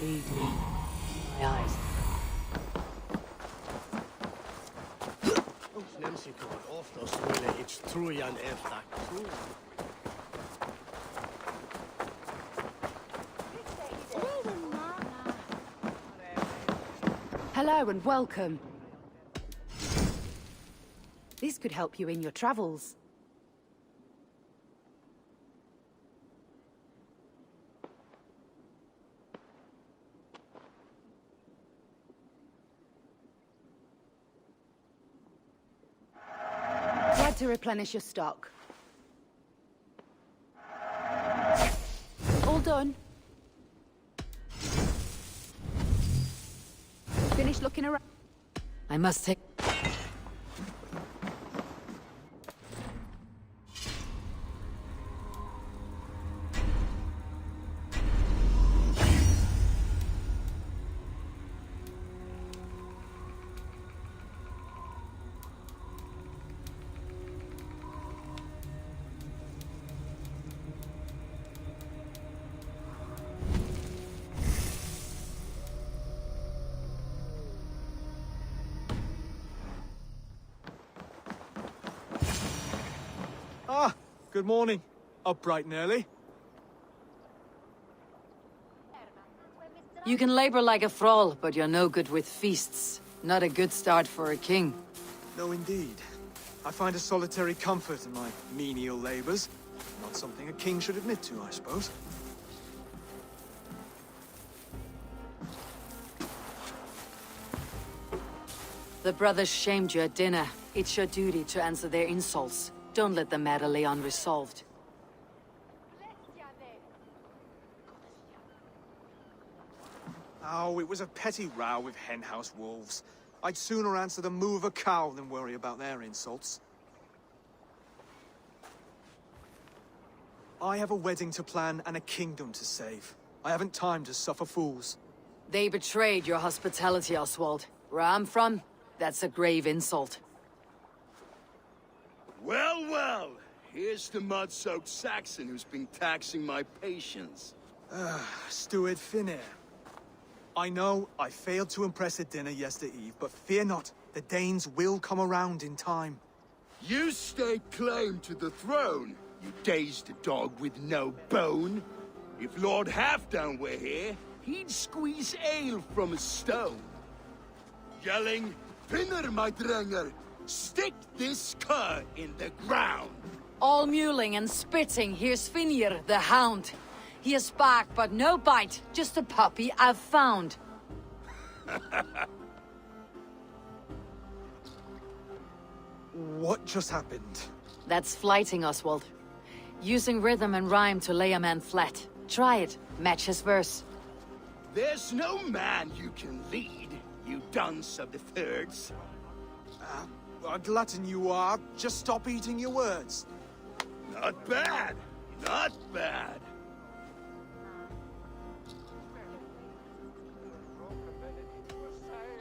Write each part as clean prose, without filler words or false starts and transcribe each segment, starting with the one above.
Believe me, my eyes. Nemsi kommer ofta att spela ett trojan efter. Hello and welcome. This could help you in your travels. Glad to replenish your stock. All done. Finish looking around. I must take... Ah, good morning. Up bright and early. You can labor like a thrall, but you're no good with feasts. Not a good start for a king. No, indeed. I find a solitary comfort in my menial labors. Not something a king should admit to, I suppose. The brothers shamed you at dinner. It's your duty to answer their insults. Don't let the matter lay unresolved. Oh, it was a petty row with henhouse wolves. I'd sooner answer the moo of a cow than worry about their insults. I have a wedding to plan and a kingdom to save. I haven't time to suffer fools. They betrayed your hospitality, Oswald. Where I'm from, that's a grave insult. Well, well, here's the mud-soaked Saxon who's been taxing my patience. Steward Finnair. I know I failed to impress at dinner yesterday eve, but fear not, the Danes will come around in time. You stake claim to the throne, you dazed dog with no bone. If Lord Halfdown were here, he'd squeeze ale from a stone. Yelling, Finner, my drenger! Stick this cur in the ground! All mewling and spitting, here's Finir, the hound. He has bark, but no bite, just a puppy I've found. What just happened? That's flighting, Oswald. Using rhythm and rhyme to lay a man flat. Try it, match his verse. There's no man you can lead, you dunce of the thirds. A glutton you are. Just stop eating your words. Not bad, not bad.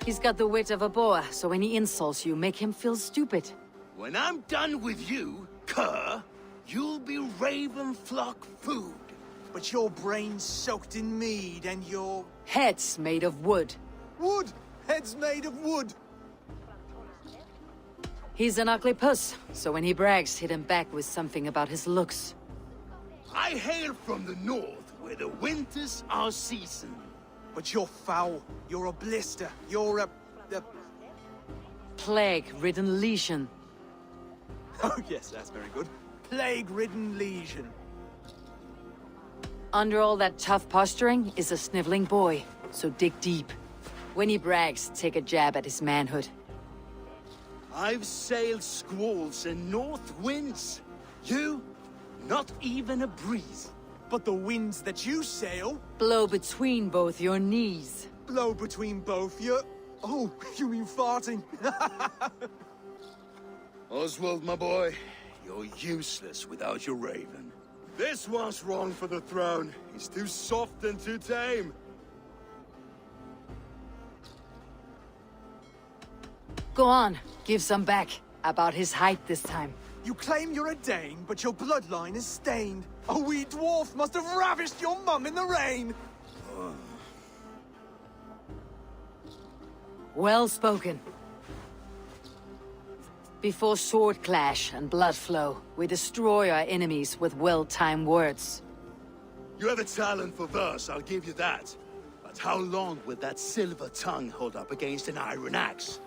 He's got the wit of a boa, so when he insults you, make him feel stupid. When I'm done with you, cur, you'll be raven flock food. But your brain's soaked in mead and your... Heads made of wood. Wood! Heads made of wood! He's an ugly puss, so when he brags, hit him back with something about his looks. I hail from the north, where the winters are seasoned. But you're foul. You're a blister. You're a... Plague-ridden lesion. Oh yes, that's very good. Plague-ridden lesion. Under all that tough posturing is a sniveling boy, so dig deep. When he brags, take a jab at his manhood. I've sailed squalls and north winds. You, not even a breeze. But the winds that you sail... Blow between both your knees. Blow between both your... Oh, you mean farting? Oswald, my boy, you're useless without your raven. This one's wrong for the throne. He's too soft and too tame. Go on, give some back. About his height this time. You claim you're a Dane, but your bloodline is stained. A wee dwarf must have ravished your mum in the rain! Well spoken. Before sword clash and blood flow, we destroy our enemies with well-timed words. You have a talent for verse, I'll give you that. But how long will that silver tongue hold up against an iron axe?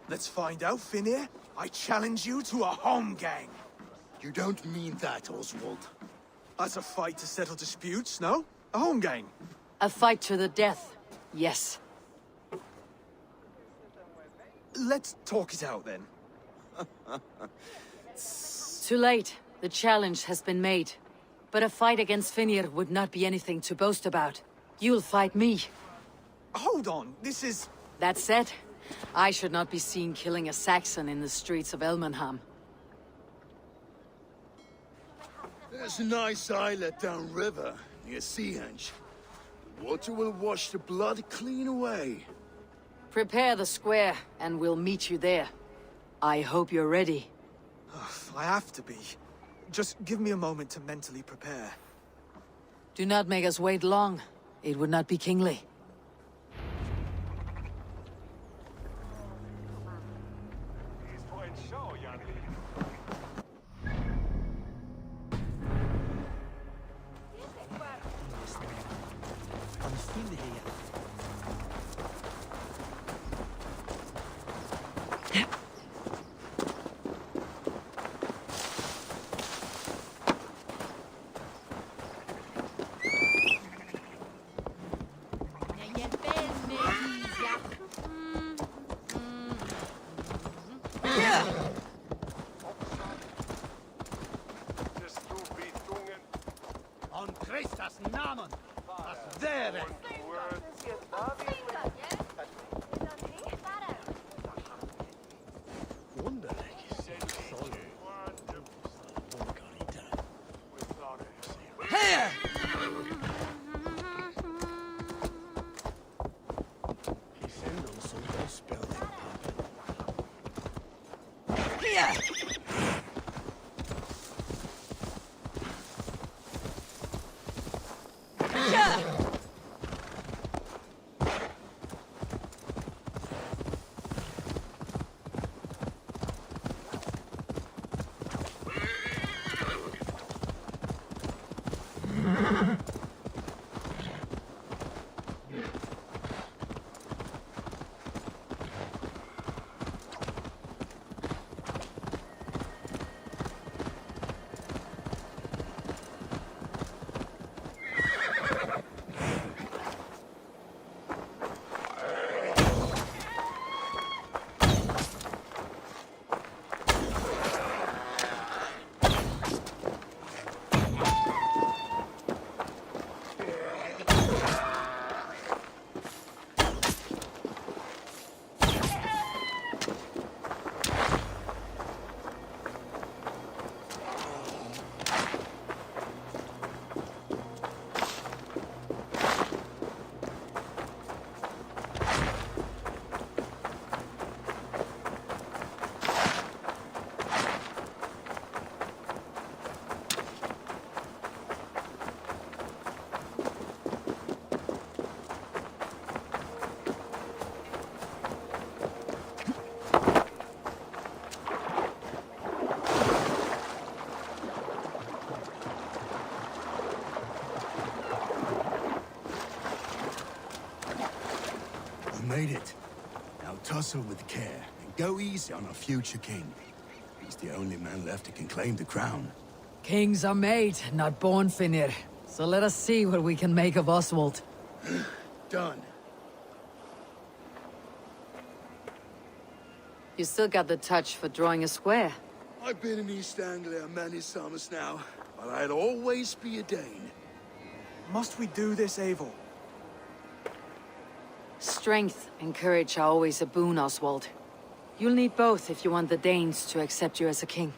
Let's find out, Finir. I challenge you to a home gang. You don't mean that, Oswald. That's a fight to settle disputes, no? A home gang. A fight to the death, yes. Let's talk it out then. Too late. The challenge has been made. But a fight against Finir would not be anything to boast about. You'll fight me. Hold on, this is... That said, I should not be seen killing a Saxon in the streets of Elmenham. There's a nice islet downriver, near Seahenge. The water will wash the blood clean away. Prepare the square, and we'll meet you there. I hope you're ready. I have to be. Just give me a moment to mentally prepare. Do not make us wait long. It would not be kingly. On Christus Namen! Was wäre? Wunderlich. Her! Die Sendung soll ausbilden, Papa. Hier! Made it. Now tussle with care, and go easy on our future king. He's the only man left who can claim the crown. Kings are made, not born, Finir. So let us see what we can make of Oswald. Done. You still got the touch for drawing a square. I've been in East Anglia many summers now, but I'd always be a Dane. Must we do this, Eivor? Strength and courage are always a boon, Oswald. You'll need both if you want the Danes to accept you as a king.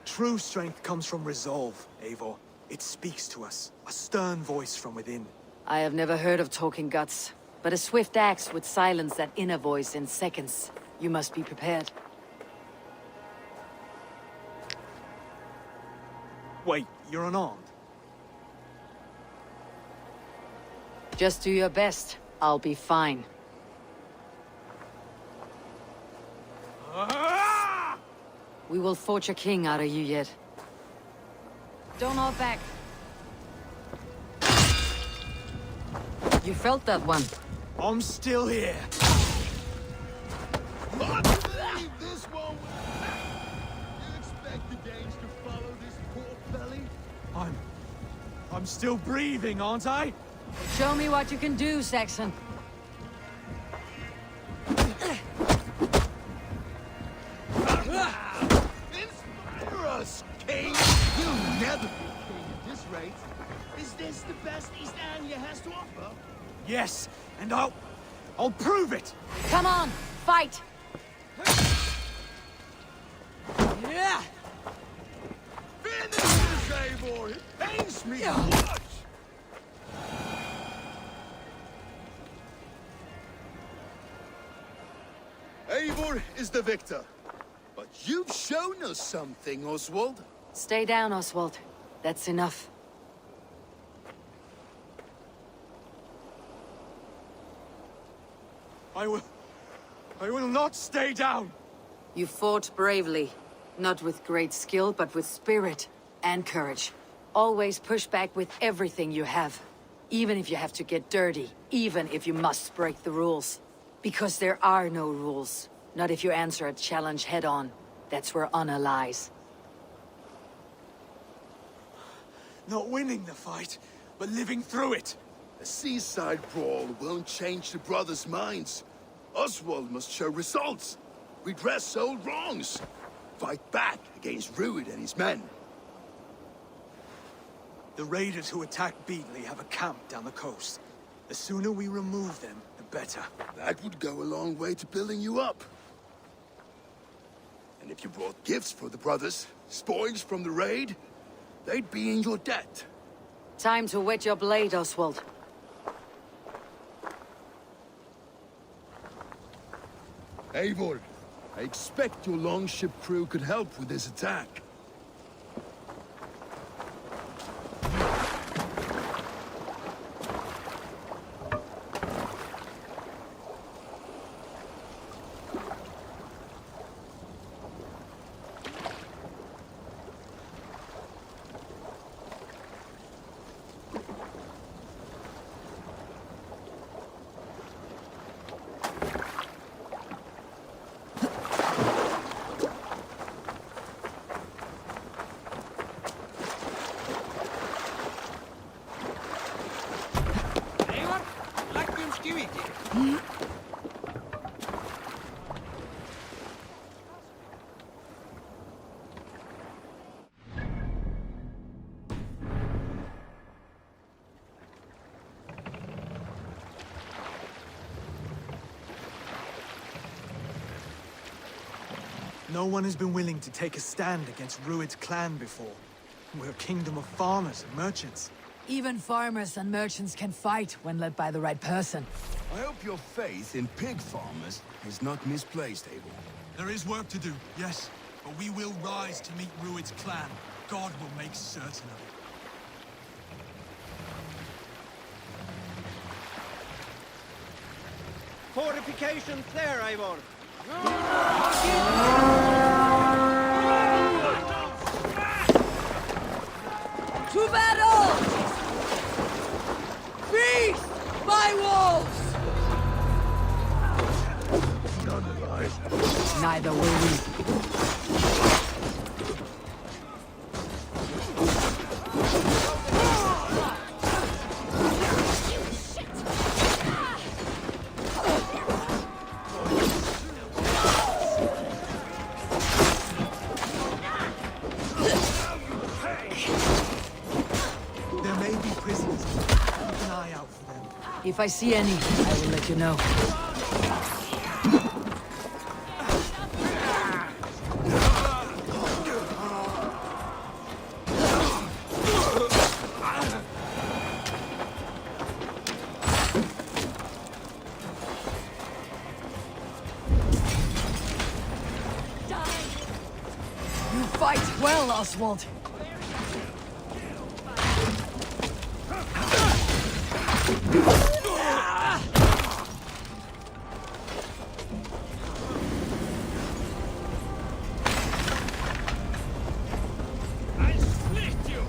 True strength comes from resolve, Eivor. It speaks to us, a stern voice from within. I have never heard of talking guts, but a swift axe would silence that inner voice in seconds. You must be prepared. Wait, you're unarmed? Just do your best. I'll be fine. We will forge a king out of you yet. Don't hold back. You felt that one. I'm still here. I believe this one. You expect the Danes to follow this poor belly? I'm still breathing, aren't I? Show me what you can do, Saxon. Inspire us, king! You'll never be king at this rate. Is this the best East Anglia has to offer? Yes, and I'll prove it! Come on, fight! Yeah! Finish this, Eivor! It pains me to watch! Eivor is the victor. But you've shown us something, Oswald. Stay down, Oswald. That's enough. I will not stay down! You fought bravely. Not with great skill, but with spirit and courage. Always push back with everything you have. Even if you have to get dirty. Even if you must break the rules. Because there are no rules. Not if you answer a challenge head-on. That's where honor lies. Not winning the fight, but living through it. A seaside brawl won't change the brothers' minds. Oswald must show results. Redress old wrongs. Fight back against Rued and his men. The raiders who attacked Beatley have a camp down the coast. The sooner we remove them, the better. That would go a long way to building you up. And if you brought gifts for the brothers, spoils from the raid, they'd be in your debt. Time to wet your blade, Oswald. Eivor, I expect your longship crew could help with this attack. No one has been willing to take a stand against Rued's clan before. We're a kingdom of farmers and merchants. Even farmers and merchants can fight when led by the right person. I hope your faith in pig farmers is not misplaced, Eivor. There is work to do, yes. But we will rise to meet Rued's clan. God will make certain of it. Fortifications there, Eivor. To battle! Feast, my wolves! None alive. Neither will we. There may be prisoners. Keep an eye out for them. If I see any, I will let you know. You fight well, Oswald. I'll split you!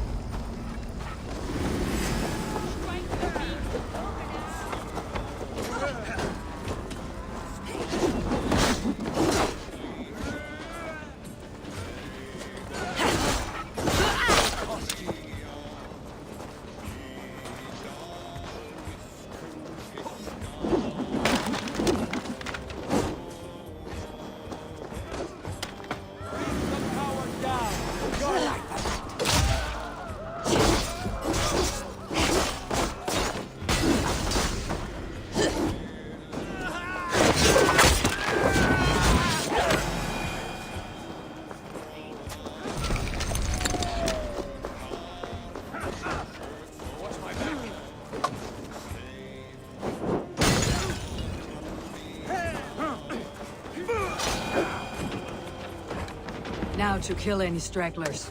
Now to kill any stragglers.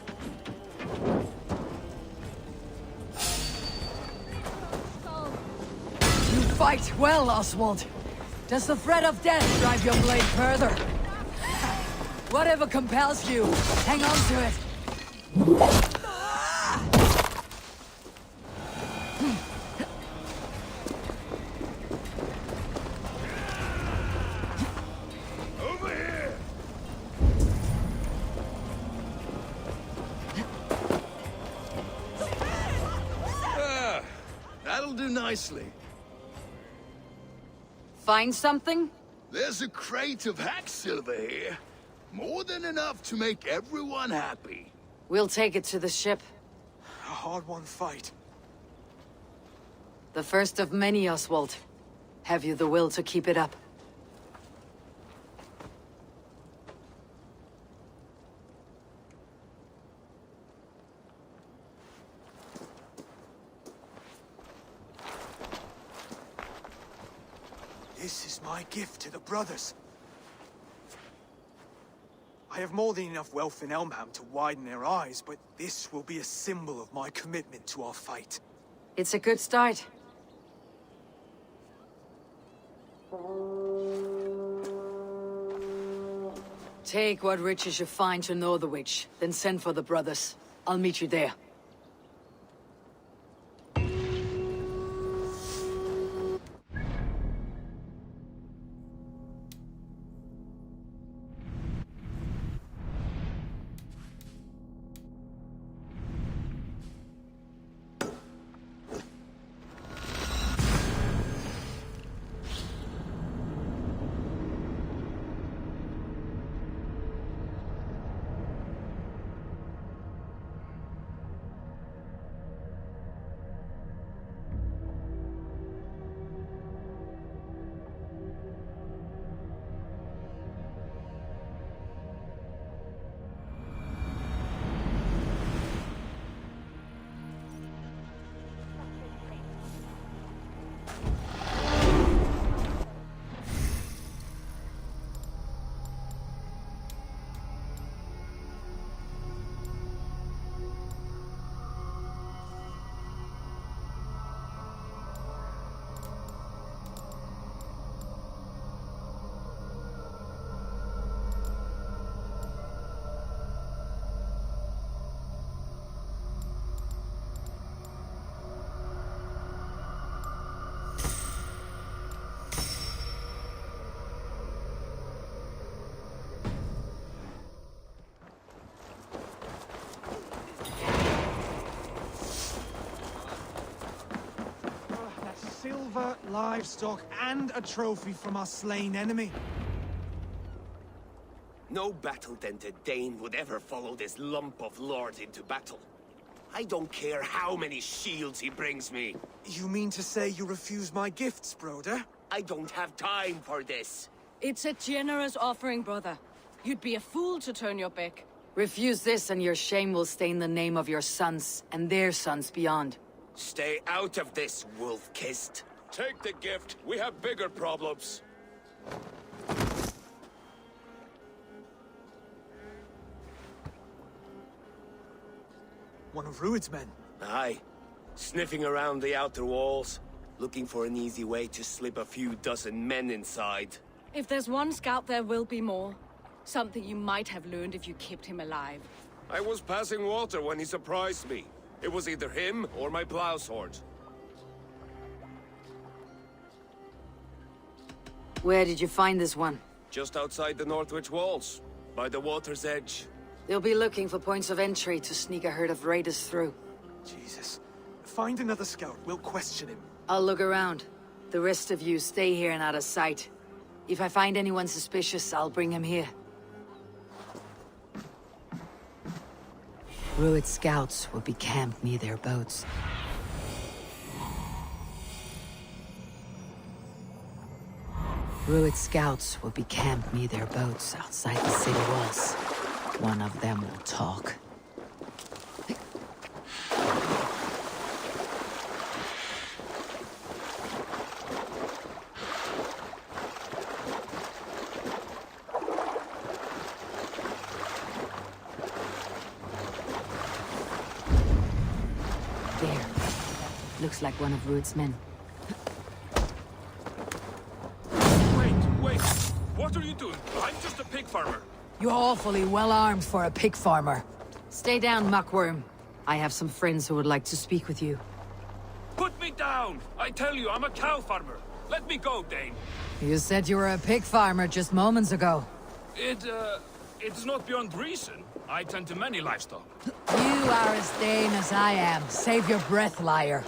You fight well, Oswald. Does the threat of death drive your blade further? Whatever compels you, hang on to it. Over here! That'll do nicely. Find something? There's a crate of hack silver here. More than enough to make everyone happy. We'll take it to the ship. A hard-won fight. The first of many, Oswald. Have you the will to keep it up? This is my gift to the brothers. I have more than enough wealth in Elmham to widen their eyes, but this will be a symbol of my commitment to our fight. It's a good start. Take what riches you find to Northwich, then send for the brothers. I'll meet you there. Silver, livestock, and a trophy from our slain enemy. No battle-dented Dane would ever follow this lump of lord into battle. I don't care how many shields he brings me. You mean to say you refuse my gifts, Broder? I don't have time for this. It's a generous offering, brother. You'd be a fool to turn your back. Refuse this and your shame will stain the name of your sons and their sons beyond. Stay out of this, wolf-kissed. Take the gift. We have bigger problems. One of Rued's men. Aye. Sniffing around the outer walls. Looking for an easy way to slip a few dozen men inside. If there's one scout, there will be more. Something you might have learned if you kept him alive. I was passing water when he surprised me. It was either him or my plow sword. Where did you find this one? Just outside the Northwich walls, by the water's edge. They'll be looking for points of entry to sneak a herd of raiders through. Jesus. Find another scout. We'll question him. I'll look around. The rest of you stay here and out of sight. If I find anyone suspicious, I'll bring him here. Rued scouts will be camped near their boats. Rued scouts will be camped near their boats outside the city walls. One of them will talk. There. Looks like one of Rued's men. Wait! What are you doing? I'm just a pig farmer. You're awfully well armed for a pig farmer. Stay down, muckworm. I have some friends who would like to speak with you. Put me down! I tell you, I'm a cow farmer. Let me go, Dane. You said you were a pig farmer just moments ago. It's not beyond reason. I tend to many livestock. You are as Dane as I am. Save your breath, liar.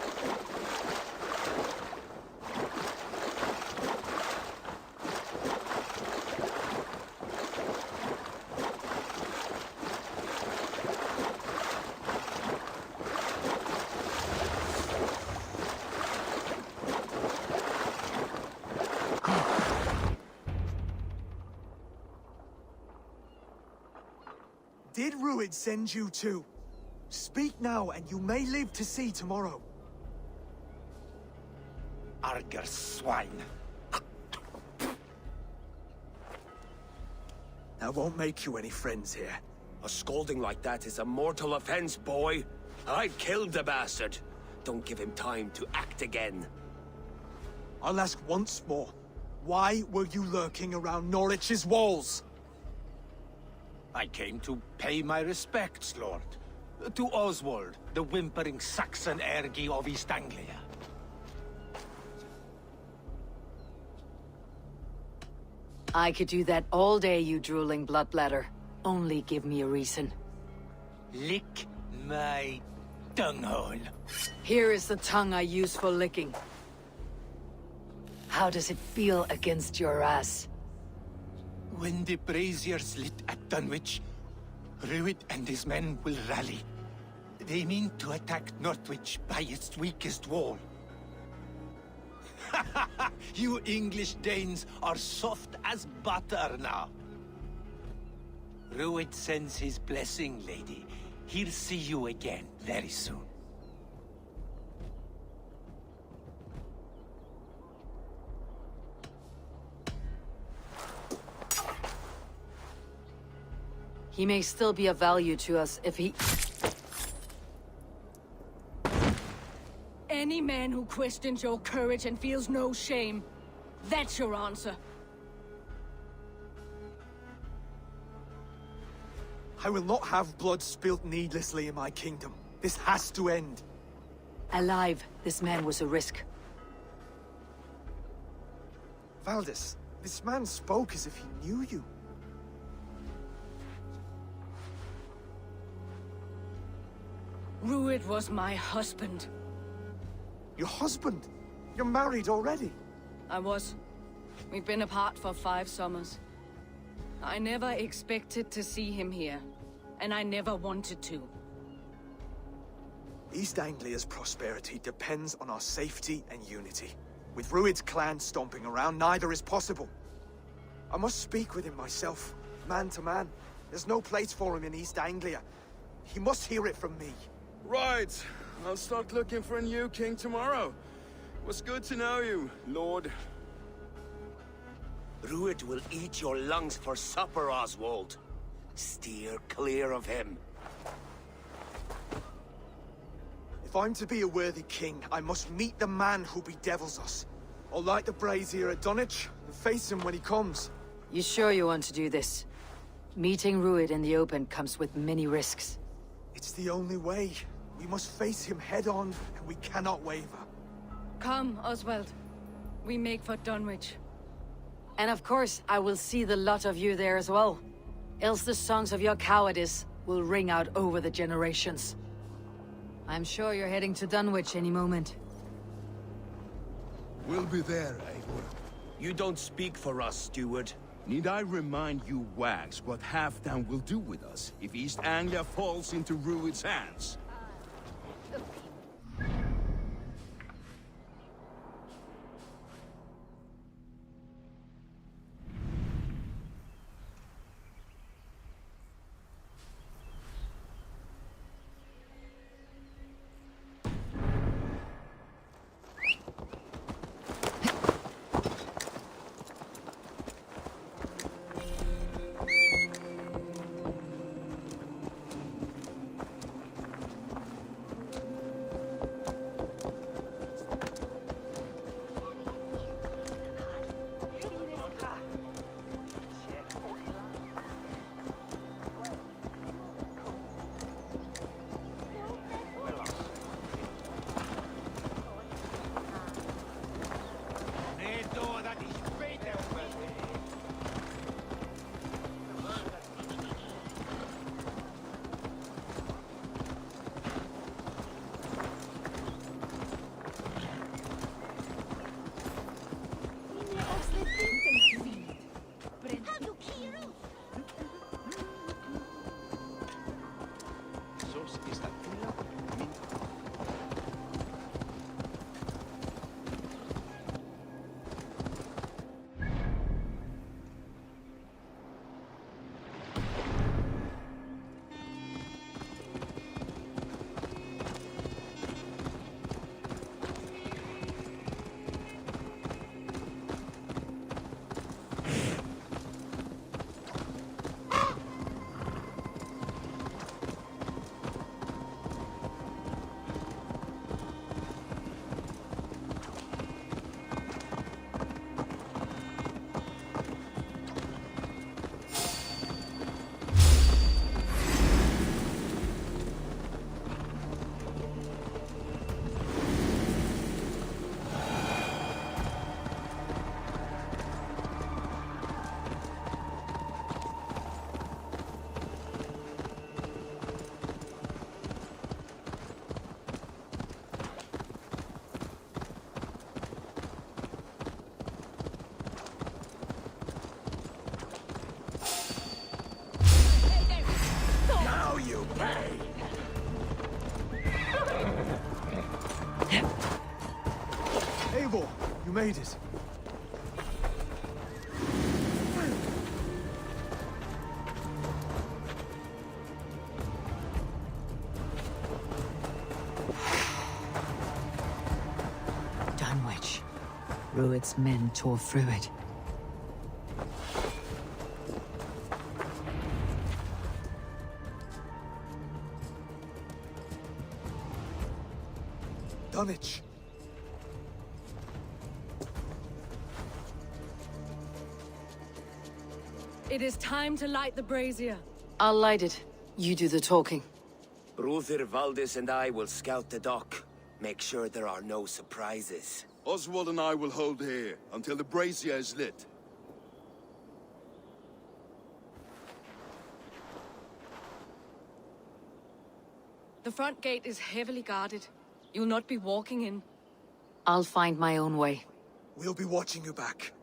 Did Rued send you too? Speak now, and you may live to see tomorrow. Arger swine. That won't make you any friends here. A scolding like that is a mortal offense, boy. I'd kill the bastard. Don't give him time to act again. I'll ask once more. Why were you lurking around Norwich's walls? I came to pay my respects, Lord. To Oswald, the whimpering Saxon ergi of East Anglia. I could do that all day, you drooling bloodbladder. Only give me a reason. Lick my dunghole. Here is the tongue I use for licking. How does it feel against your ass? When the braziers lit at Dunwich, Rued and his men will rally. They mean to attack Northwich by its weakest wall. You English Danes are soft as butter now. Rued sends his blessing, lady. He'll see you again very soon. He may still be of value to us if he... Any man who questions your courage and feels no shame, that's your answer. I will not have blood spilt needlessly in my kingdom. This has to end. Alive, this man was a risk. Valdis, this man spoke as if he knew you. Rued was my husband. Your husband? You're married already? I was. We've been apart for 5 summers. I never expected to see him here, and I never wanted to. East Anglia's prosperity depends on our safety and unity. With Rued's clan stomping around, neither is possible. I must speak with him myself, man to man. There's no place for him in East Anglia. He must hear it from me. Right. I'll start looking for a new king tomorrow. It was good to know you, Lord. Rued will eat your lungs for supper, Oswald. Steer clear of him. If If I'm to be a worthy king, I must meet the man who bedevils us. I'll light the brazier at Dunwich and face him when he comes. You sure you want to do this? Meeting Ruid in the open comes with many risks. It's the only way. We must face him head on, and we cannot waver. Come, Oswald. We make for Dunwich. And of course, I will see the lot of you there as well. Else the songs of your cowardice will ring out over the generations. I'm sure you're heading to Dunwich any moment. We'll be there, Eivor. You don't speak for us, steward. Need I remind you wags what Halfdan will do with us if East Anglia falls into Ruid's hands? Eivor, you made it. Dunwich. Ruid's men tore through it. Dunwich. It is time to light the brazier. I'll light it. You do the talking. Ruther, Valdis, and I will scout the dock. Make sure there are no surprises. Oswald and I will hold here until the brazier is lit. The front gate is heavily guarded. You'll not be walking in. I'll find my own way. We'll be watching you back.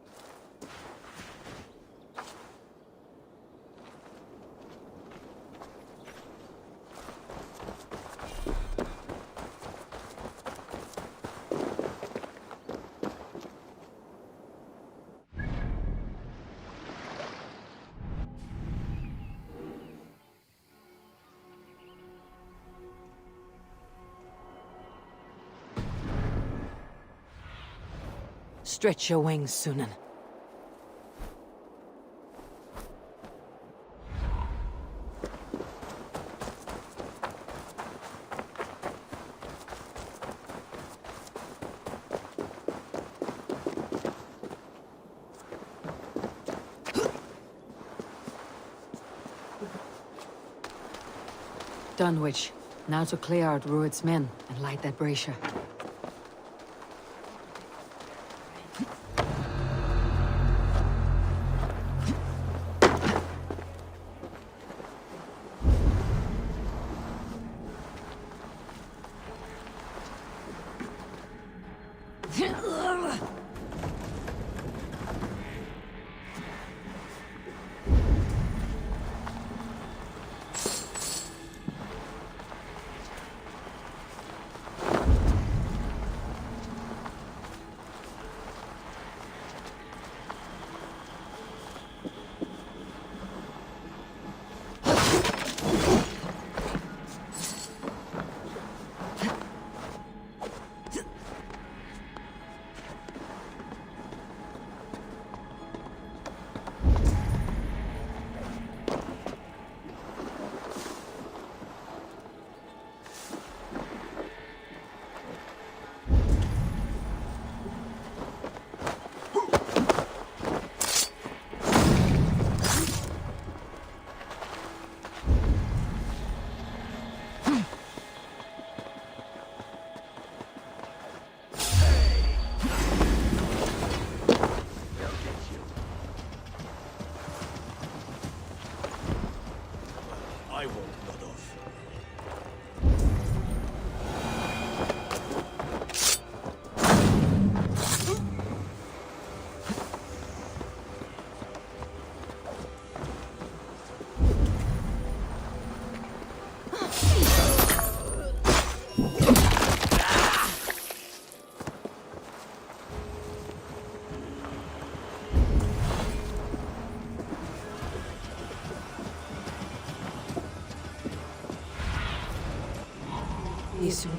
Stretch your wings, Sunan. Dunwich. Now to clear out Rued's men and light that brazier. I won't nod off. Isso.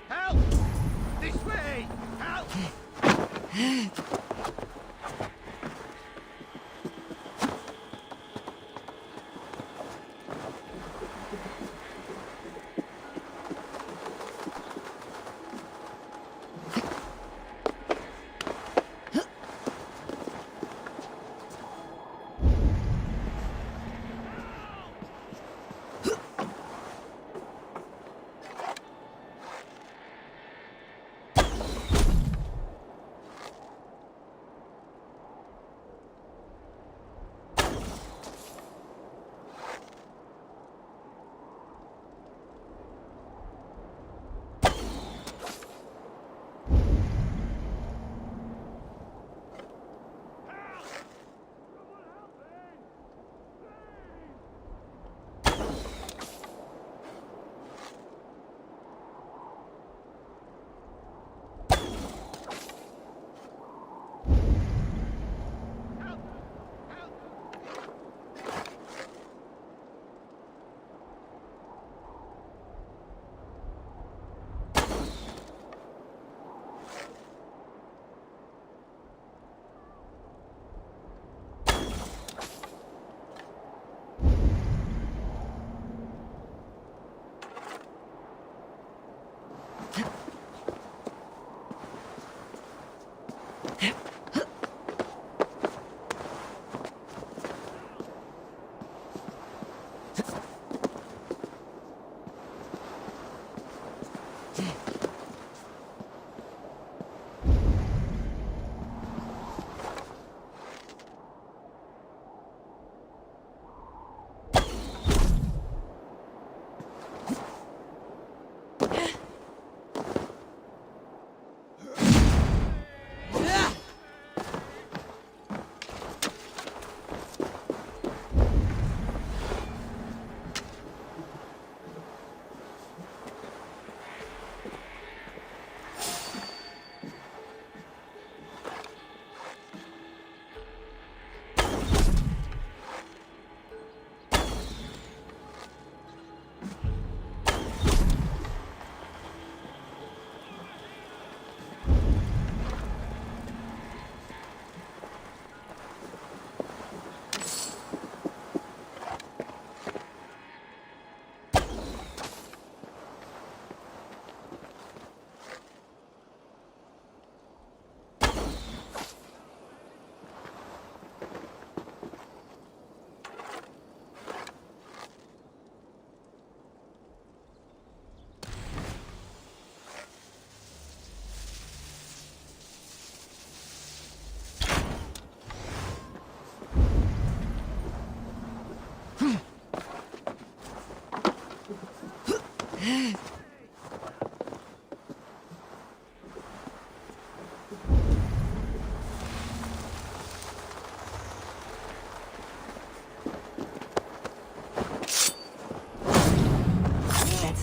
Help! This way! Help!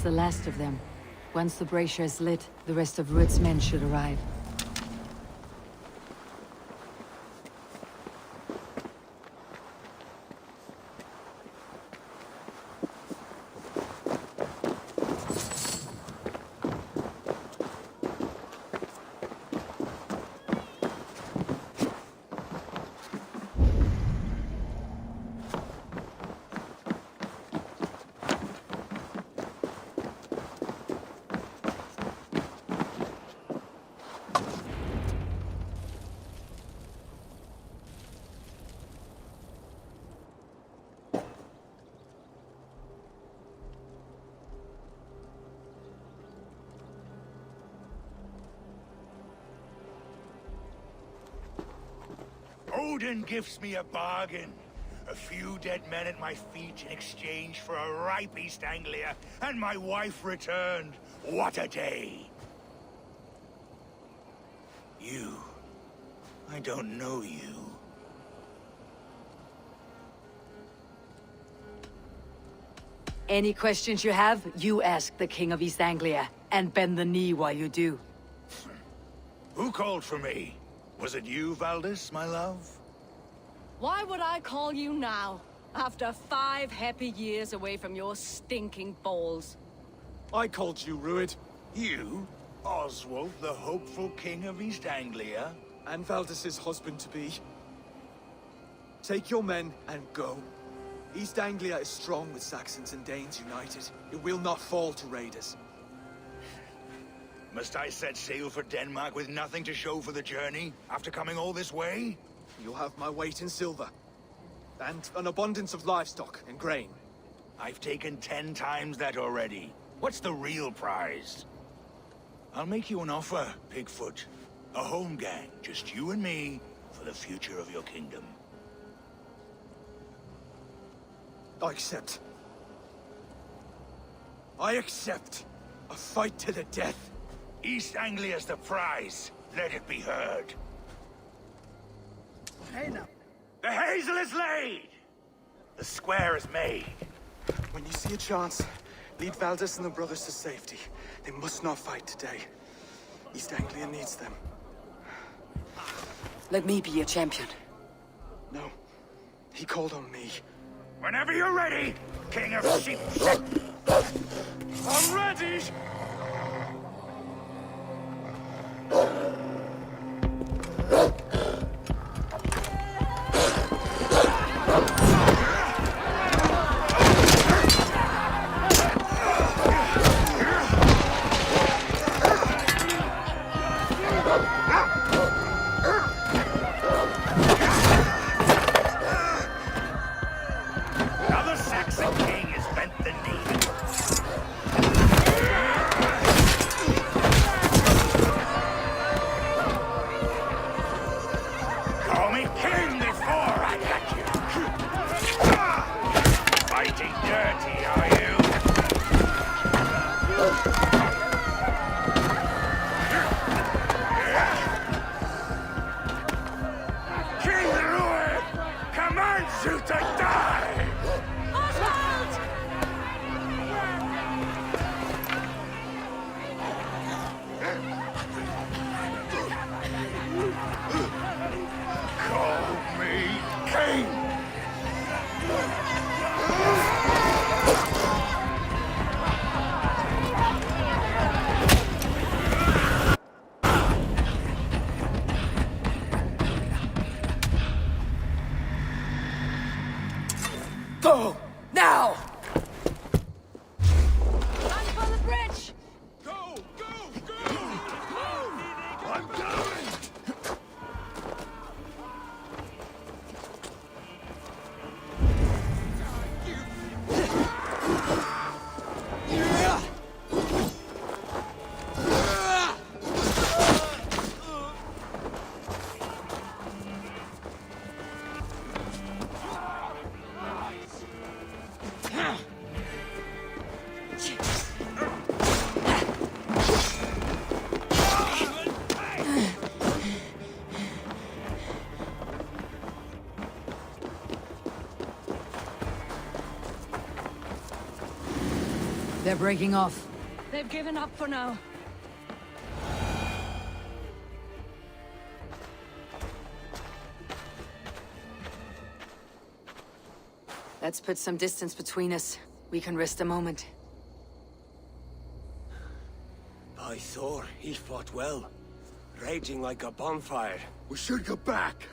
the last of them. Once the brazier is lit, the rest of Rued's men should arrive. Odin gives me a bargain. A few dead men at my feet in exchange for a ripe East Anglia, and my wife returned. What a day! You. I don't know you. Any questions you have, you ask the King of East Anglia, and bend the knee while you do. Who called for me? Was it you, Valdis, my love? Why would I call you now, after 5 happy years away from your stinking balls? I called you, Rued. You? Oswald, the hopeful King of East Anglia? And Valdis's husband-to-be. Take your men and go. East Anglia is strong with Saxons and Danes united. It will not fall to raiders. Must I set sail for Denmark with nothing to show for the journey, after coming all this way? You'll have my weight in silver. And an abundance of livestock and grain. I've taken 10 times that already. What's the real prize? I'll make you an offer, Pigfoot. A home gang, just you and me, for the future of your kingdom. I accept. I accept. A fight to the death. East Anglia's the prize. Let it be heard. The hazel is laid! The square is made. When you see a chance, lead Valdis and the brothers to safety. They must not fight today. East Anglia needs them. Let me be your champion. No. He called on me. Whenever you're ready, King of Sheep. I'm ready! Another Saxon king has bent the knee. Call me king before I got you. Fighting dirty, are you? King Rued commands you to die! Oswald! Call me king! Go! Now! Run for the bridge! Go! Go! Go! I'm going! They're breaking off. They've given up for now. Let's put some distance between us. We can rest a moment. By Thor, he fought well. Raging like a bonfire. We should go back.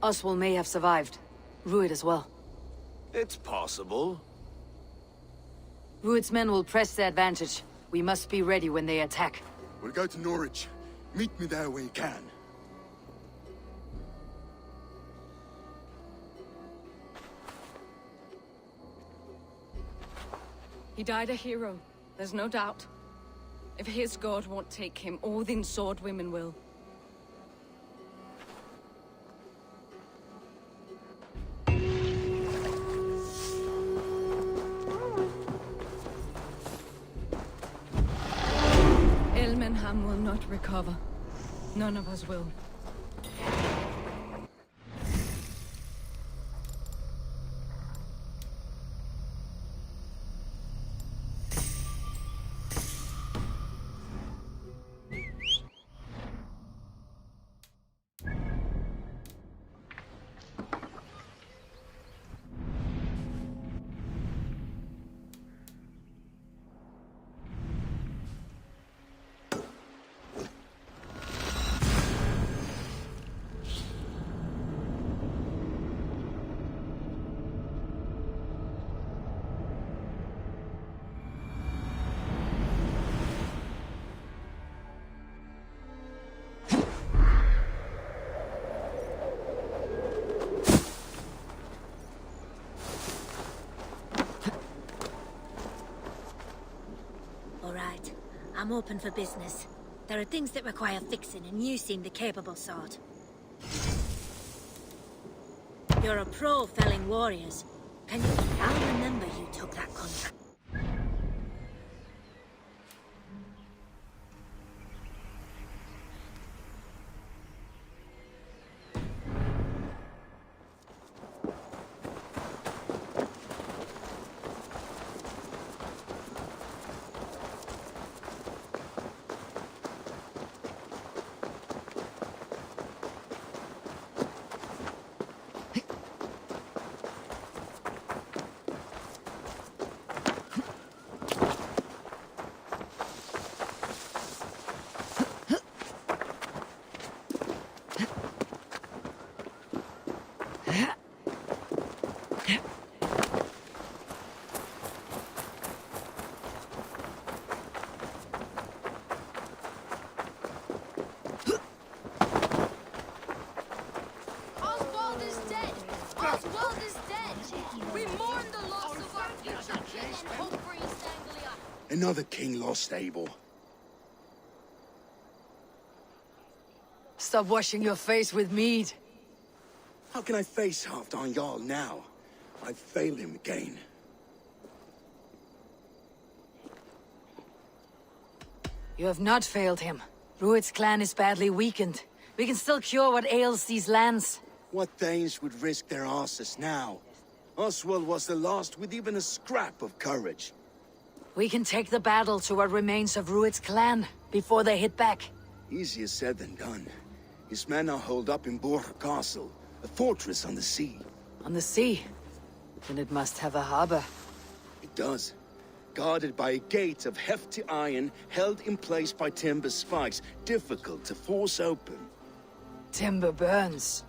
Oswald may have survived. Rued as well. It's possible. Rued's men will press the advantage. We must be ready when they attack. We'll go to Norwich. Meet me there when you can. He died a hero, there's no doubt. If his god won't take him, Odin's sword women will. Elmenham will not recover. None of us will. I'm open for business. There are things that require fixing, and you seem the capable sort. You're a pro felling warriors. Can you... I'll remember you took that contract. Another king lost, Abel. Stop washing your face with mead. How can I face Halfdan Jarl now? I've failed him again. You have not failed him. Rued's clan is badly weakened. We can still cure what ails these lands. What Danes would risk their asses now? Oswald was the last with even a scrap of courage. We can take the battle to what remains of Rued's clan, before they hit back. Easier said than done. His men are holed up in Borg Castle, a fortress on the sea. On the sea? Then it must have a harbor. It does. Guarded by a gate of hefty iron, held in place by timber spikes, difficult to force open. Timber burns.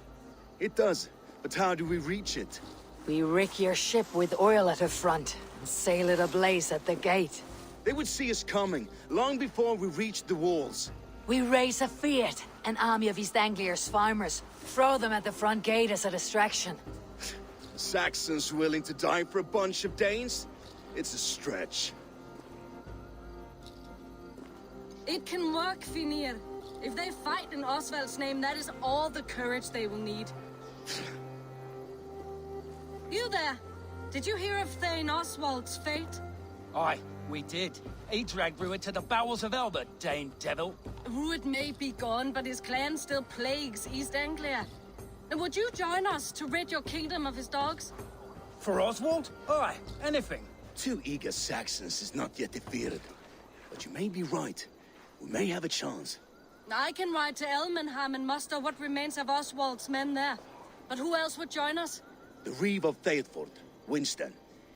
It does, but how do we reach it? We rig your ship with oil at her front, and sail it ablaze at the gate. They would see us coming, long before we reached the walls. We raise a Fiat, an army of East Anglia's farmers. Throw them at the front gate as a distraction. Saxons willing to die for a bunch of Danes? It's a stretch. It can work, Finir. If they fight in Oswald's name, that is all the courage they will need. You there! Did you hear of Thane Oswald's fate? Aye, we did. He dragged Rued to the bowels of Elba, Dane devil. Rued may be gone, but his clan still plagues East Anglia. And would you join us to rid your kingdom of his dogs? For Oswald? Aye, anything. 2 eager Saxons is not yet defeated. But you may be right. We may have a chance. I can ride to Elmenham and muster what remains of Oswald's men there. But who else would join us? The Reeve of Thetford, Winston.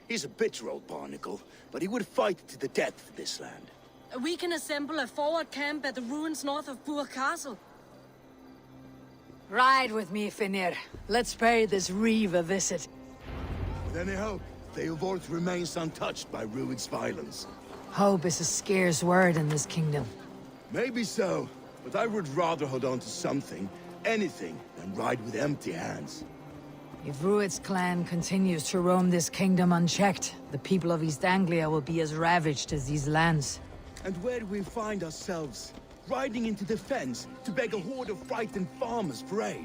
He's a bitter old barnacle, but he would fight to the death for this land. We can assemble a forward camp at the ruins north of Bur Castle. Ride with me, Finir. Let's pay this Reeve a visit. With any hope, Thetford remains untouched by Rued's violence. Hope is a scarce word in this kingdom. Maybe so, but I would rather hold on to something, anything, than ride with empty hands. If Rued's clan continues to roam this kingdom unchecked, the people of East Anglia will be as ravaged as these lands. And where do we find ourselves? Riding into defense to beg a horde of frightened farmers for aid.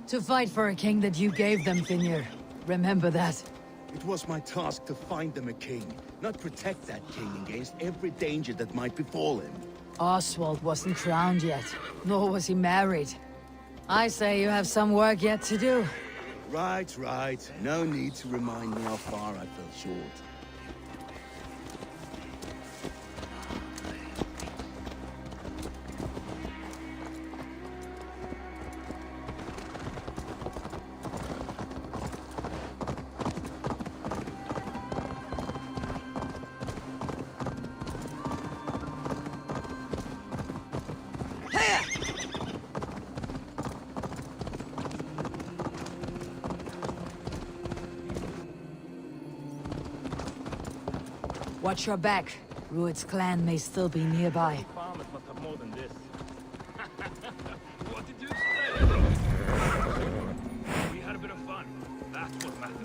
To fight for a king that you gave them, Finir. Remember that. It was my task to find them a king, not protect that king against every danger that might befall him. Oswald wasn't crowned yet, nor was he married. I say you have some work yet to do. Right, right. No need to remind me how far I fell short. Watch your back. Rued's clan may still be nearby. Farmers must have more than this. What did you say? We had a bit of fun. That's what matters.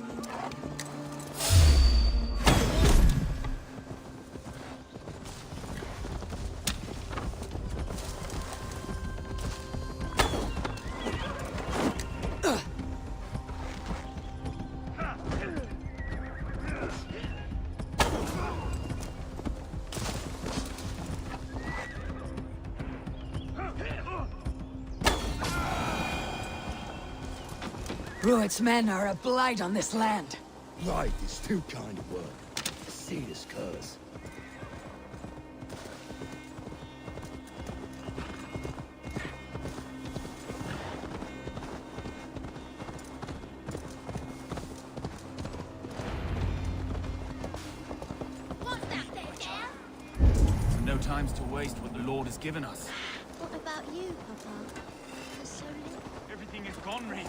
Rued's men are a blight on this land. Right is too kind of word. A serious curse. No times to waste what the Lord has given us. What about you, Papa? There's so little. Everything is gone, Reeve.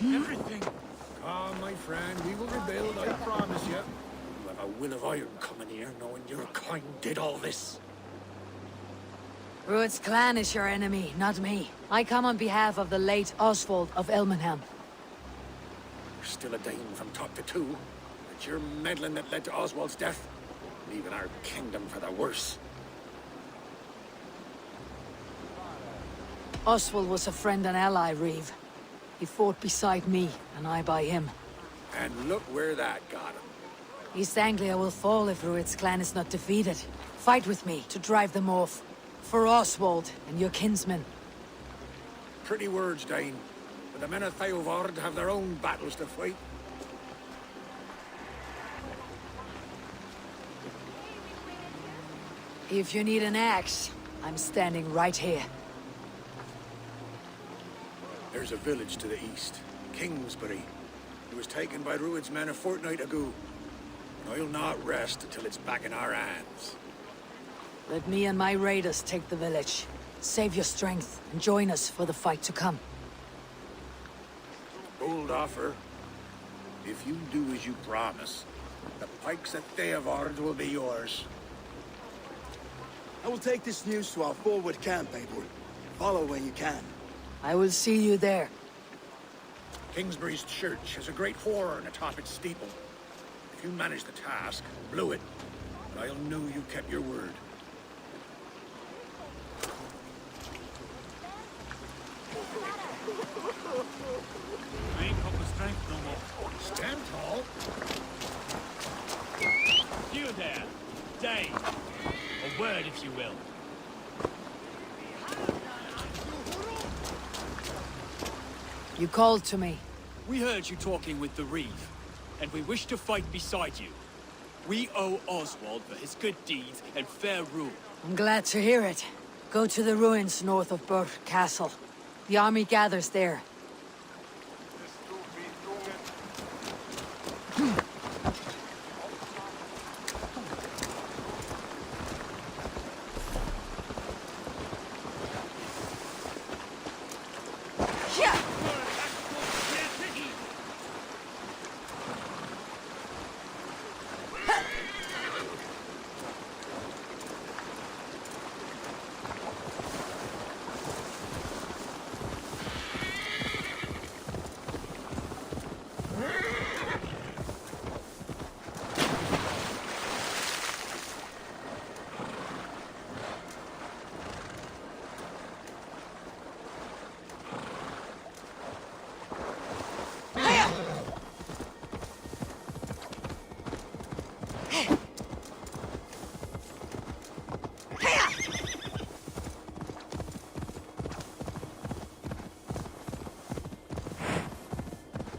Everything. Ah, my friend, we will rebuild, I promise you. You have a will of iron coming here, knowing your kind did all this. Rued's clan is your enemy, not me. I come on behalf of the late Oswald of Elmenham. You're still a Dane from top to two. It's your meddling that led to Oswald's death, leaving our kingdom for the worse. Oswald was a friend and ally, Reeve. He fought beside me, and I by him. And look where that got him. East Anglia will fall if Rued's clan is not defeated. Fight with me to drive them off. For Oswald and your kinsmen. Pretty words, Dane. But the men of Thetford have their own battles to fight. If you need an axe, I'm standing right here. There's a village to the east, Kingsbury. It was taken by Rued's men a fortnight ago. And I'll not rest until it's back in our hands. Let me and my raiders take the village. Save your strength and join us for the fight to come. Bold offer. If you do as you promise, the pikes at Thetford will be yours. I will take this news to our forward camp, Abel. Follow when you can. I will see you there. Kingsbury's church has a great horn atop its steeple. If you manage the task, blew it, I'll know you kept your word. I ain't got the strength no more. Stand tall. word, if you will. You called to me. We heard you talking with the Reeve, and we wish to fight beside you. We owe Oswald for his good deeds and fair rule. I'm glad to hear it. Go to the ruins north of Burr Castle. The army gathers there.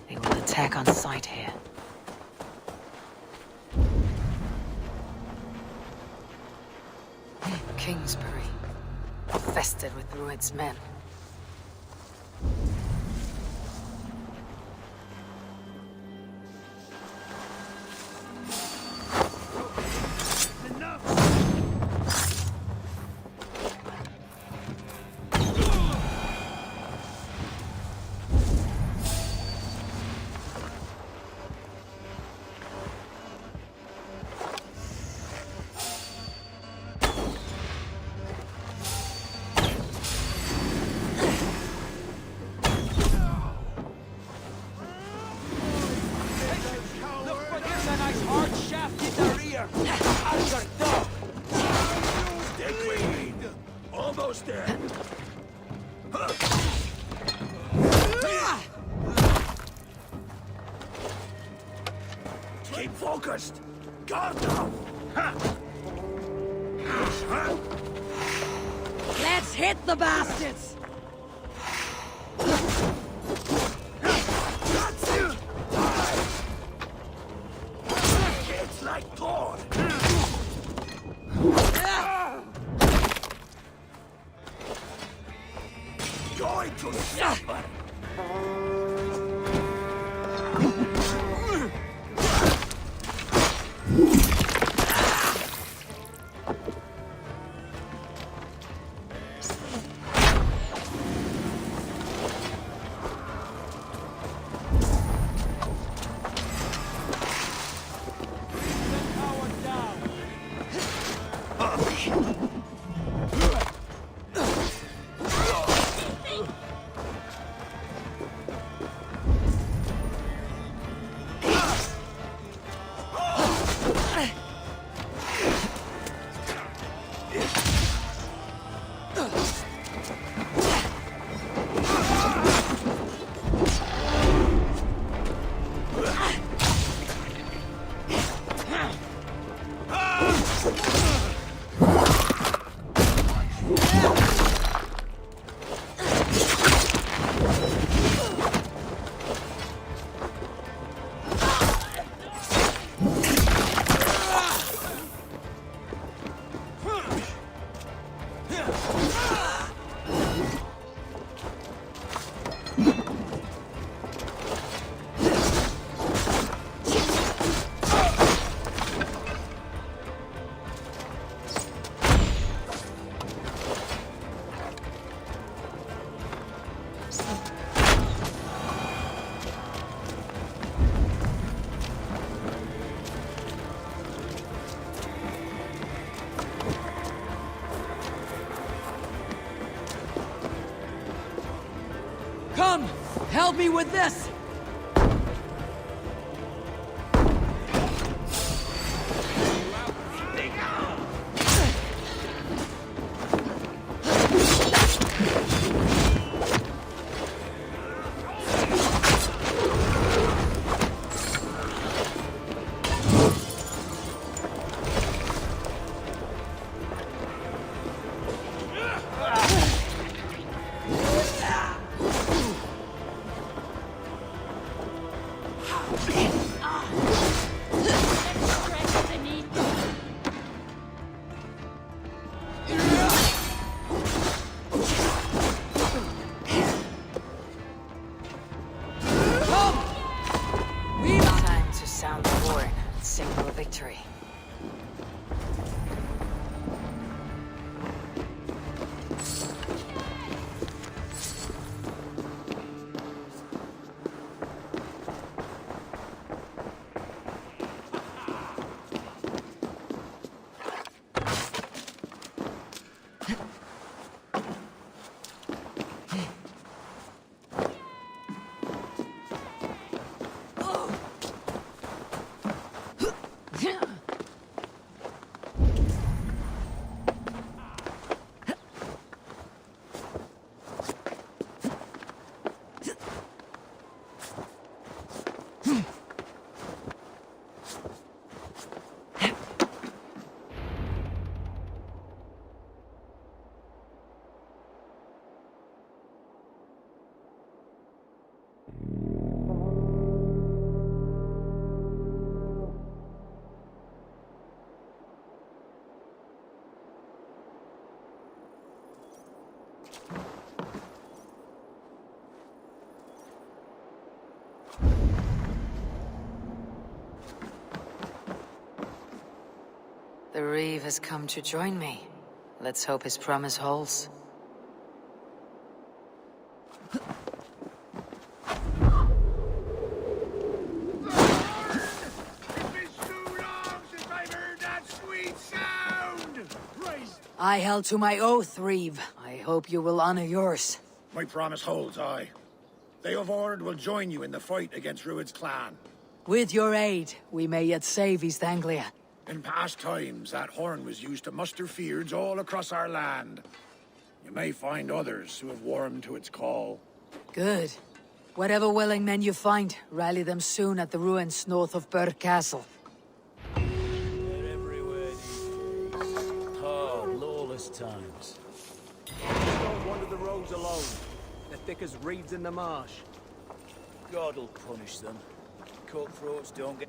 They will attack on sight here. Kingsbury, infested with Druid's men. Almost there. Keep focused. Guard down. Let's hit the bastards! It's like corn. Going to suffer. Come! Help me with this! The Reeve has come to join me. Let's hope his promise holds. I held to my oath, Reeve. I hope you will honor yours. My promise holds, aye. They of Ord will join you in the fight against Rued's clan. With your aid, we may yet save East Anglia. In past times, that horn was used to muster fyrds all across our land. You may find others who have warmed to its call. Good. Whatever willing men you find, rally them soon at the ruins north of Burr Castle. They're everywhere these days. Hard, lawless times. Just don't wander the roads alone. They're thick as reeds in the marsh. God'll punish them. Cutthroats don't get...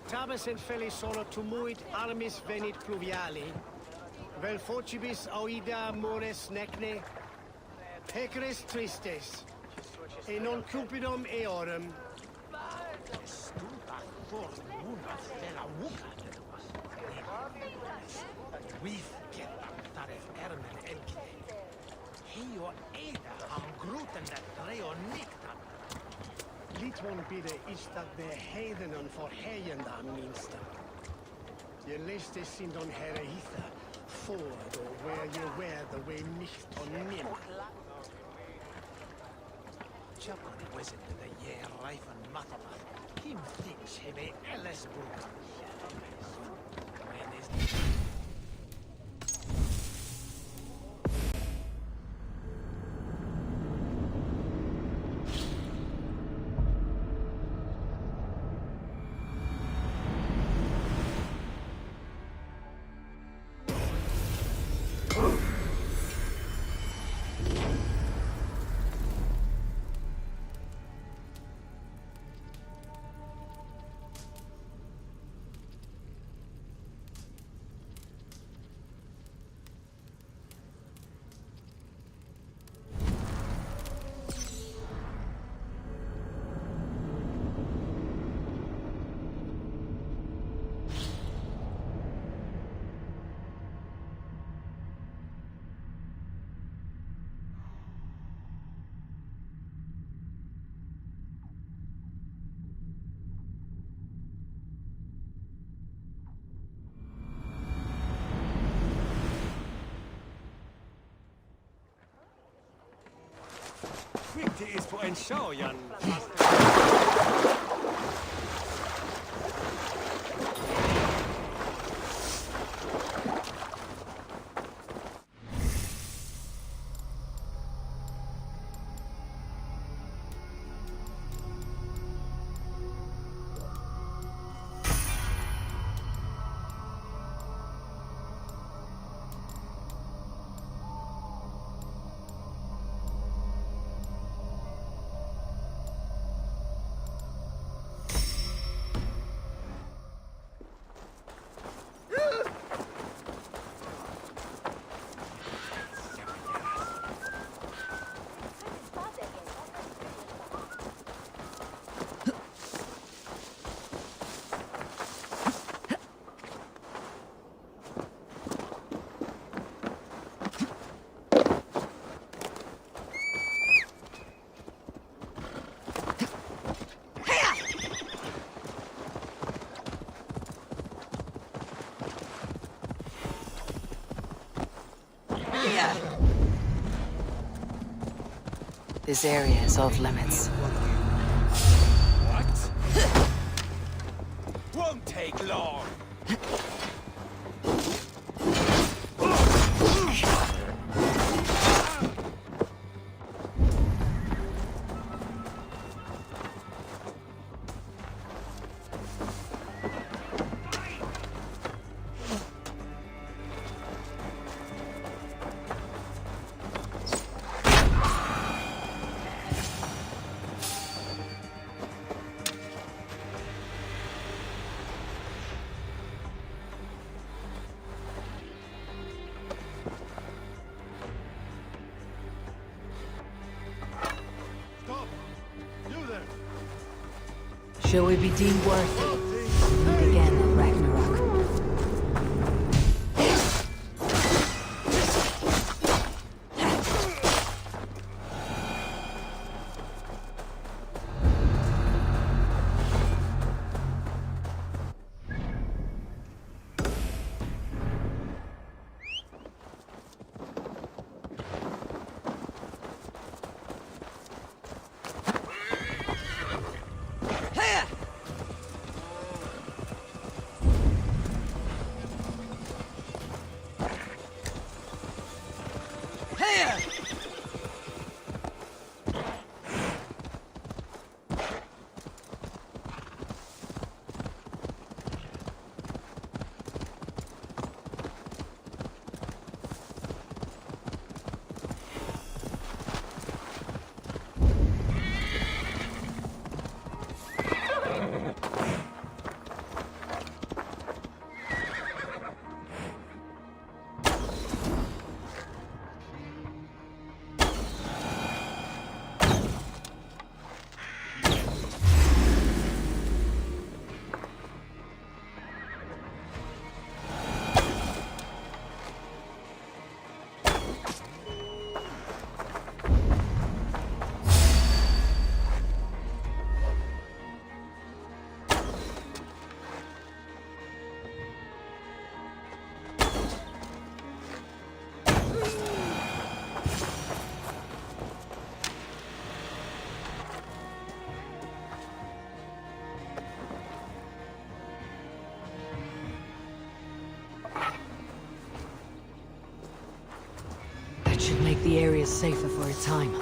Tabes en fellis solo tumuit armis venit pluviali, vel focibis auida mores necne, pecres tristes, e non cupidum eorum. We've get taref ermen enke. Heo eda am gruten dat reo nictan. Litvon bide is dat de heidenen voor heienda minsta. Je liste sind on herehitha, for or where you wear the way nicht on nim. Chapman was it the year rife and mathamat. Him thinks he may Ellis Burkan. When is Viktig is voor een show, Jan. This area is off limits. What? Won't take long. Shall we be deemed worthy? Meet again at Ragnarok. That should make the area safer for a time.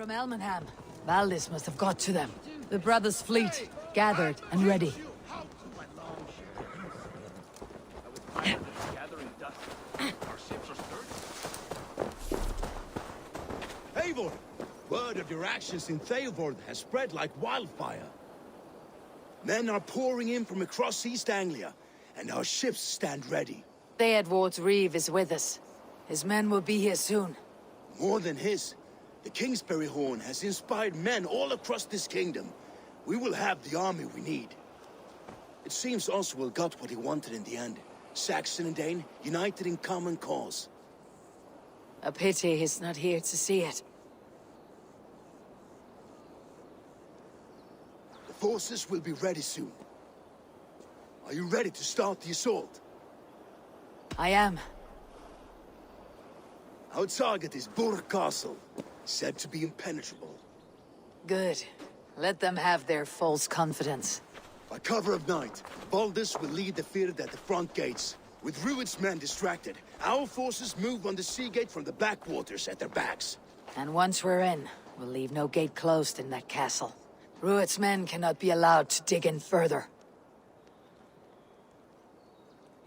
from Elmenham. Valdis must have got to them. The brothers' fleet, gathered and ready. Gathering dust. Our ships are sturdy. Eivor! Word of your actions in Theodord has spread like wildfire. Men are pouring in from across East Anglia, and our ships stand ready. Theodward's Reeve is with us. His men will be here soon. More than his. The Kingsbury Horn has inspired men all across this kingdom. We will have the army we need. It seems Oswald got what he wanted in the end. Saxon and Dane, united in common cause. A pity he's not here to see it. The forces will be ready soon. Are you ready to start the assault? I am. Our target is Burg Castle, said to be impenetrable. Good. Let them have their false confidence. By cover of night, Baldus will lead the field at the front gates. With Rued's men distracted, our forces move on the sea gate from the backwaters at their backs. And once we're in, we'll leave no gate closed in that castle. Rued's men cannot be allowed to dig in further.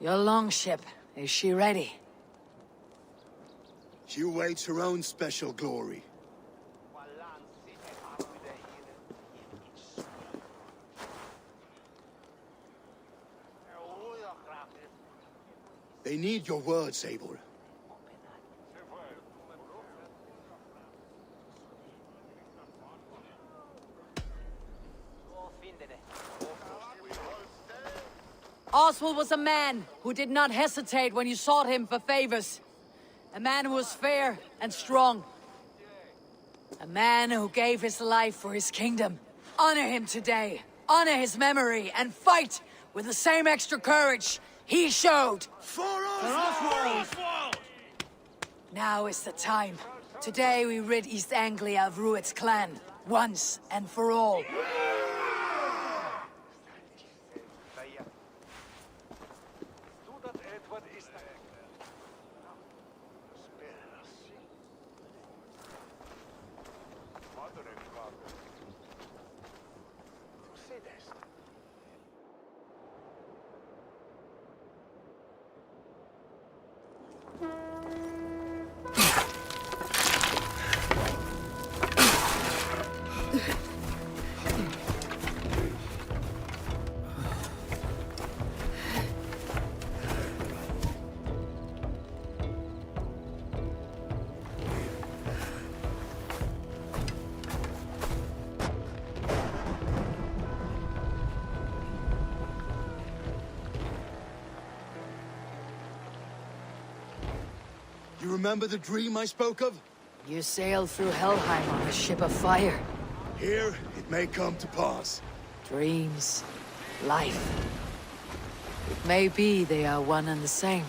Your longship, is she ready? She awaits her own special glory. They need your words, Eivor. Oswald was a man who did not hesitate when you sought him for favors. A man who was fair and strong. A man who gave his life for his kingdom. Honor him today. Honor his memory and fight with the same extra courage he showed. For Oswald! Now is the time. Today we rid East Anglia of Rued's clan, once and for all. You remember the dream I spoke of? You sailed through Helheim on a ship of fire. Here, it may come to pass. Dreams, life. It may be they are one and the same.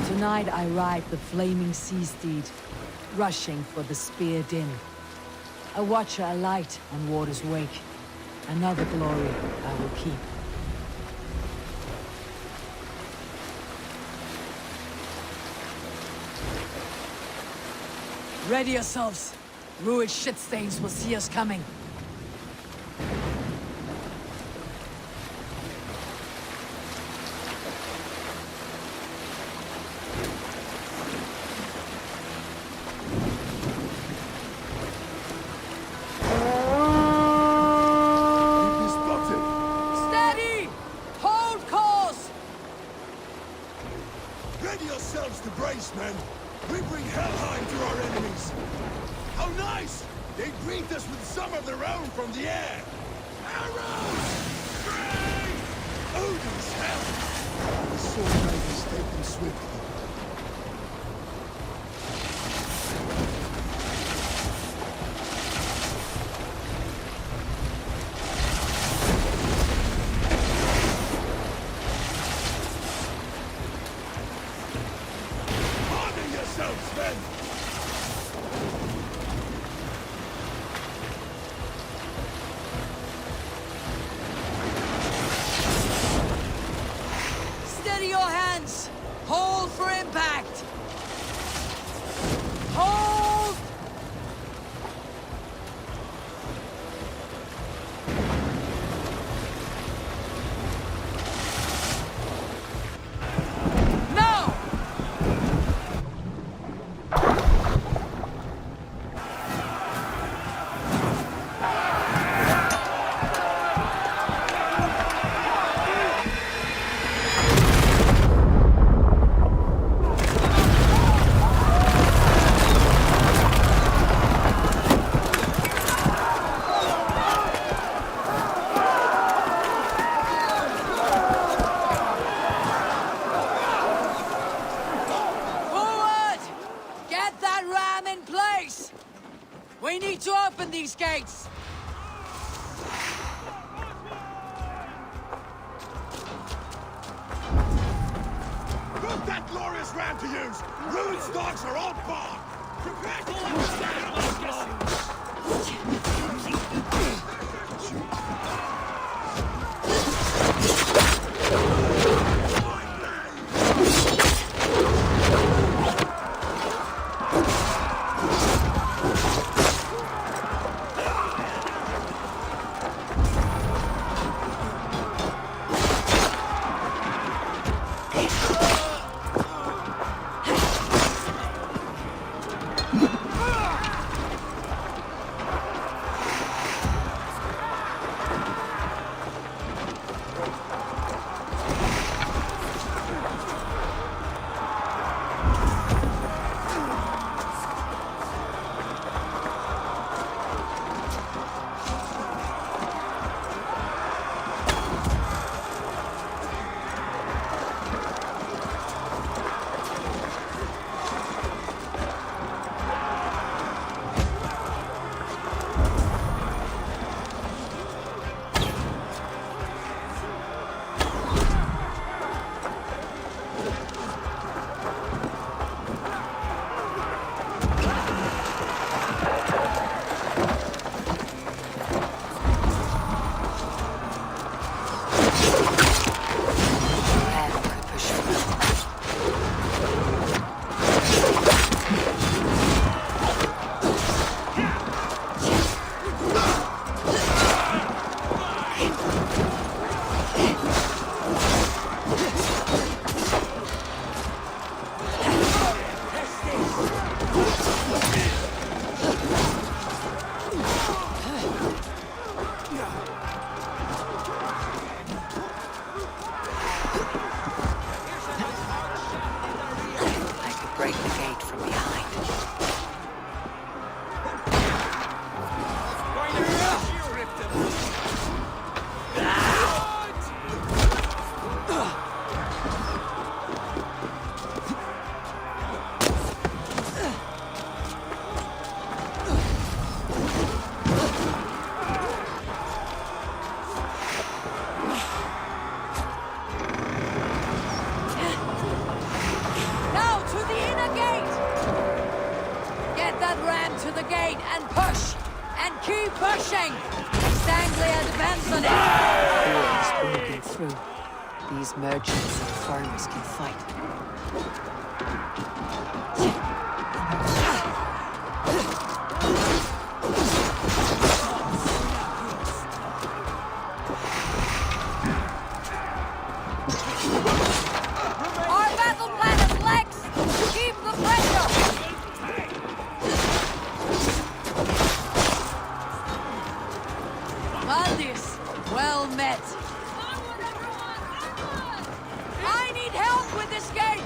Tonight I ride the flaming sea steed, rushing for the spear din. A watcher alight on water's wake. Another glory I will keep. Ready yourselves. Rued shitstains will see us coming. Steady! Hold course! Ready yourselves to brace, men. We bring Helheim to our enemies. How nice! They greet us with some of their own from the air. Arrows! Great! Odin's help! The sword makers take them swiftly. Honor yourselves, men! We need to open these gates! Put that glorious ram to use! Ruin's dogs are all barred! Prepare to These merchants and farmers can fight. Our battle plan is legs! Keep the pressure! Valdis, well met. I need help with this gate!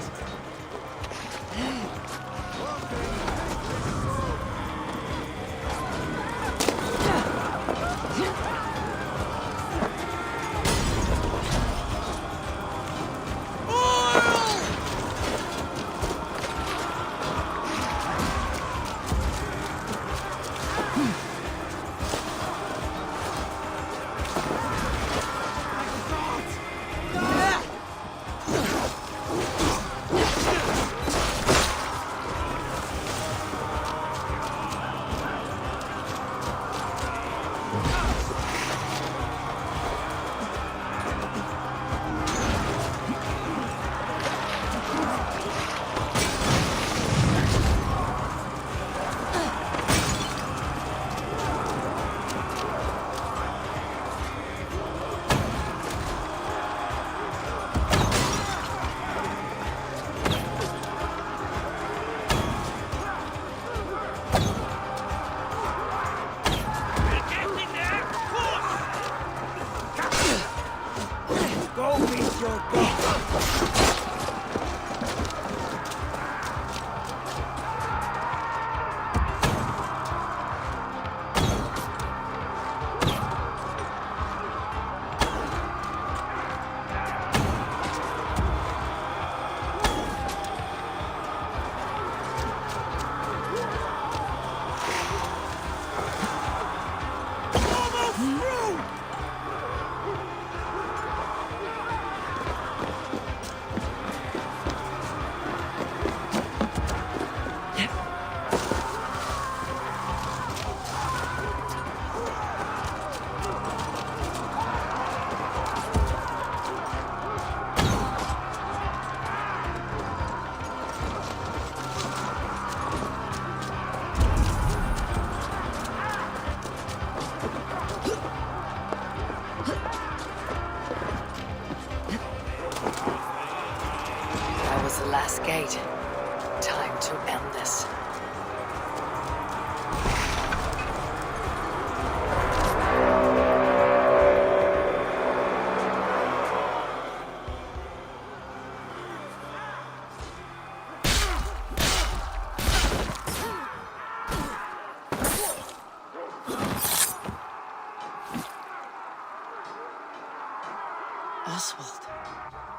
Oswald.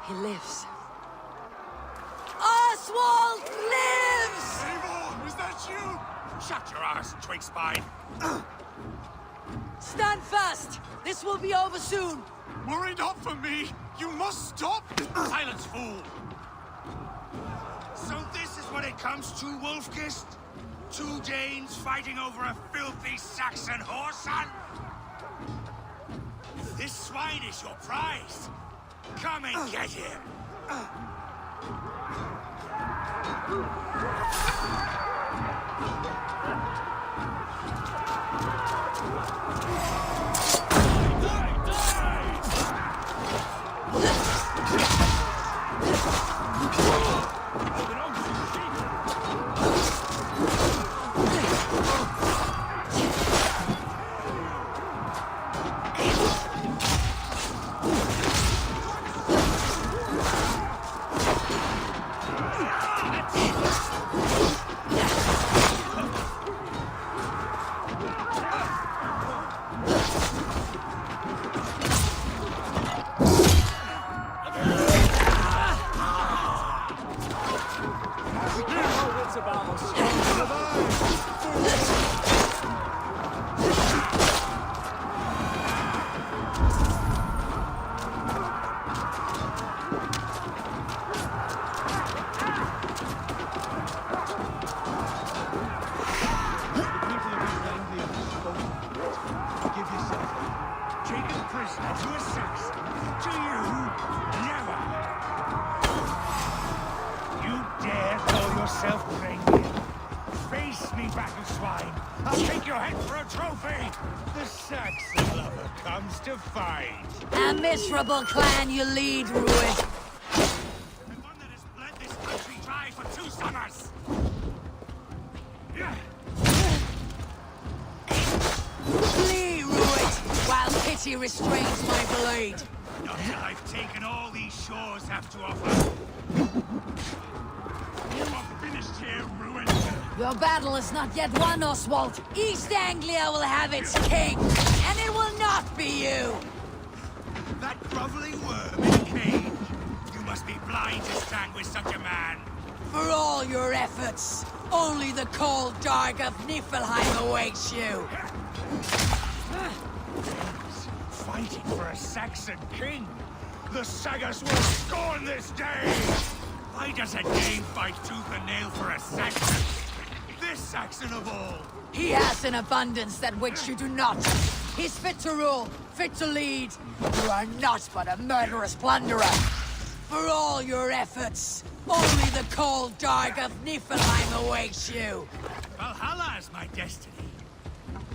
He lives. Oswald lives! Eivor, is that you? Shut your arse, twig spine! Stand fast! This will be over soon! Worry not for me! You must stop! Silence, fool! So this is what it comes to, Wolfgist? 2 Danes fighting over a filthy Saxon whoreson? This swine is your prize! Come and get him! A miserable clan you lead, Ruin. The one that has bled this country dry for 2 summers! Flee, Ruin, while pity restrains my blade. Not till I've taken all these shores have to offer. You are finished here, Ruin. Your battle is not yet won, Oswald. East Anglia will have its king, and it will not be you. That groveling worm in a cage. You must be blind to stand with such a man. For all your efforts, only the cold dark of Niflheim awaits you. Fighting for a Saxon king. The Sagas will scorn this day. Why does a Dane fight tooth and nail for a Saxon? This Saxon of all. He has an abundance that which you do not. He's fit to rule, fit to lead. You are not but a murderous plunderer. For all your efforts, only the cold dark of Niflheim awaits you. Valhalla is my destiny.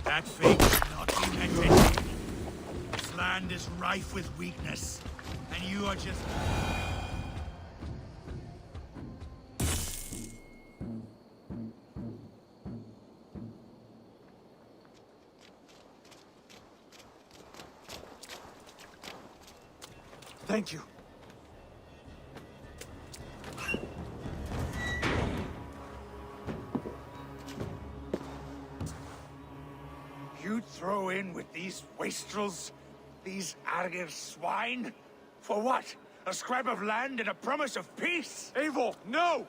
That fate cannot be met anyway. This land is rife with weakness, and you are just... Thank you. You throw in with these wastrels? These Argir swine? For what? A scrap of land and a promise of peace? Eivor, no!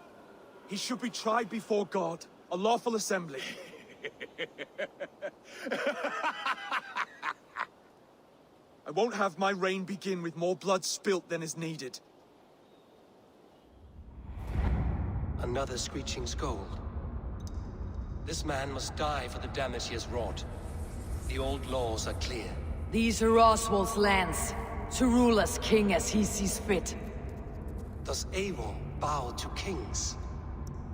He should be tried before God, a lawful assembly. I won't have my reign begin with more blood spilt than is needed. Another screeching scold. This man must die for the damage he has wrought. The old laws are clear. These are Oswald's lands, to rule as king as he sees fit. Does Eivor bow to kings?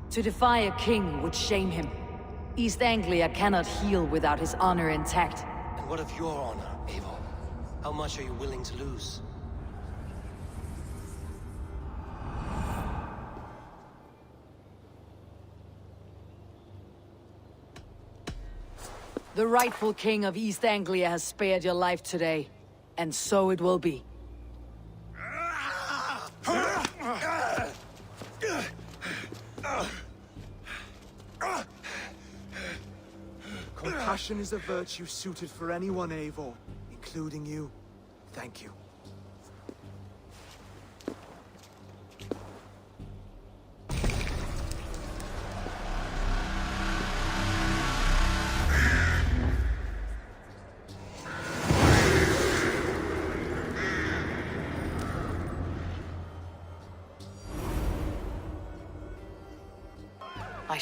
To defy a king would shame him. East Anglia cannot heal without his honor intact. And what of your honor, Eivor? How much are you willing to lose? The rightful king of East Anglia has spared your life today, and so it will be. Compassion is a virtue suited for anyone, Eivor, including you. Thank you.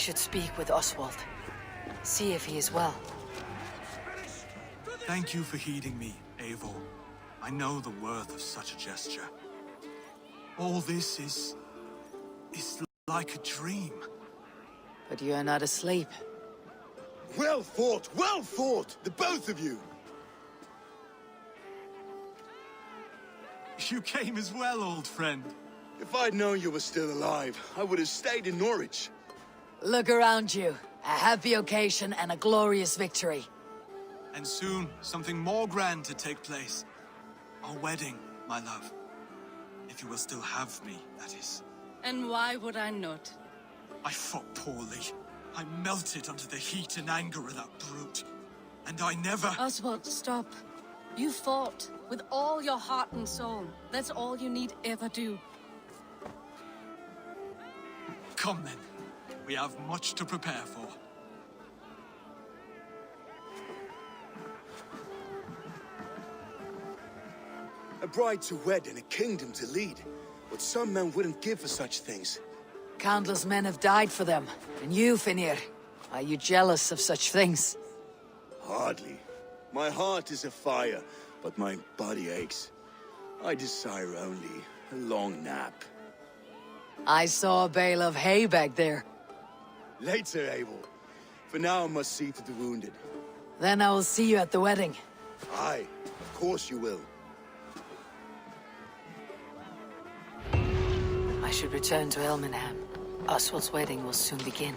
should speak with Oswald. See if he is well. Thank you for heeding me, Eivor. I know the worth of such a gesture. All this is like a dream. But you are not asleep. Well fought, the both of you! You came as well, old friend. If I'd known you were still alive, I would have stayed in Norwich. Look around you. A happy occasion and a glorious victory. And soon, something more grand to take place. Our wedding, my love. If you will still have me, that is. And why would I not? I fought poorly. I melted under the heat and anger of that brute. And I never... Oswald, stop. You fought with all your heart and soul. That's all you need ever do. Come then. We have much to prepare for. A bride to wed and a kingdom to lead. What some men wouldn't give for such things. Countless men have died for them. And you, Finnir, are you jealous of such things? Hardly. My heart is afire, but my body aches. I desire only a long nap. I saw a bale of hay back there. Later, Abel. For now, I must see to the wounded. Then I will see you at the wedding. Aye, of course you will. I should return to Elmenham. Oswald's wedding will soon begin.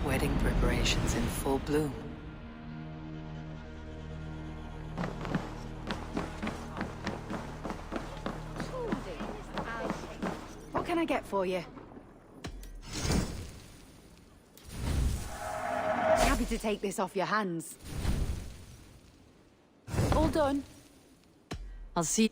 Wedding preparations in full bloom. What can I get for you? Happy to take this off your hands. All done. I'll see.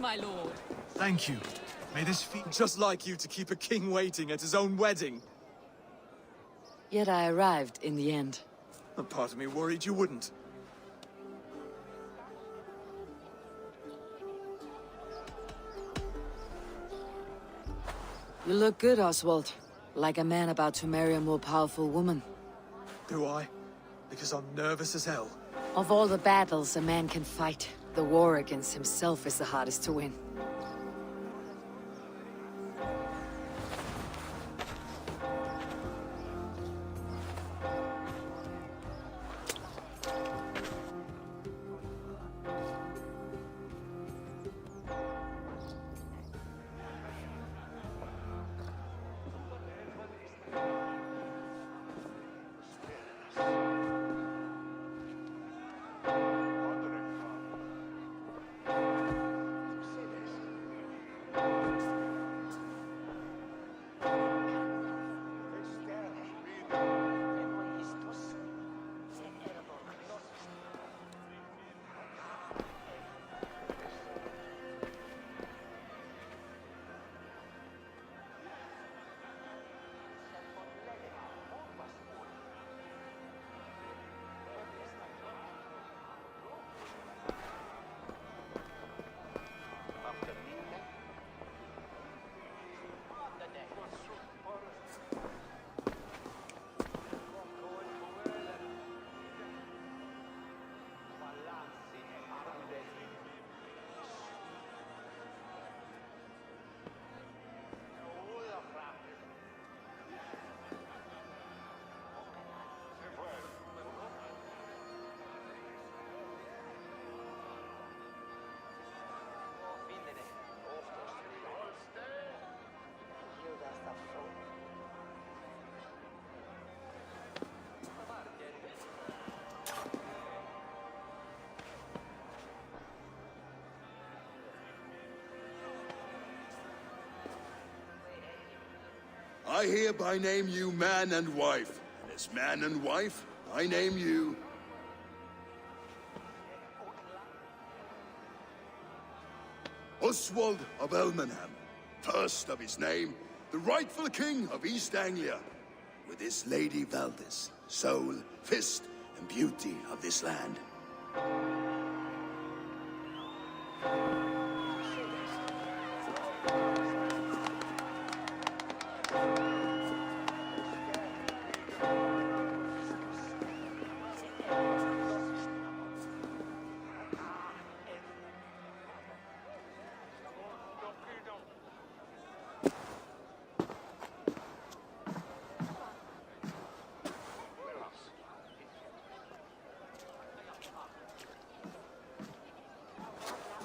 My lord. Thank you. May this feel just like you to keep a king waiting at his own wedding. Yet I arrived in the end. A part of me worried you wouldn't. You look good, Oswald. Like a man about to marry a more powerful woman. Do I? Because I'm nervous as hell. Of all the battles a man can fight, the war against himself is the hardest to win. I hereby name you man and wife. And as man and wife, I name you... Oswald of Elmenham, first of his name, the rightful king of East Anglia, with his lady Valdis, soul, fist, and beauty of this land.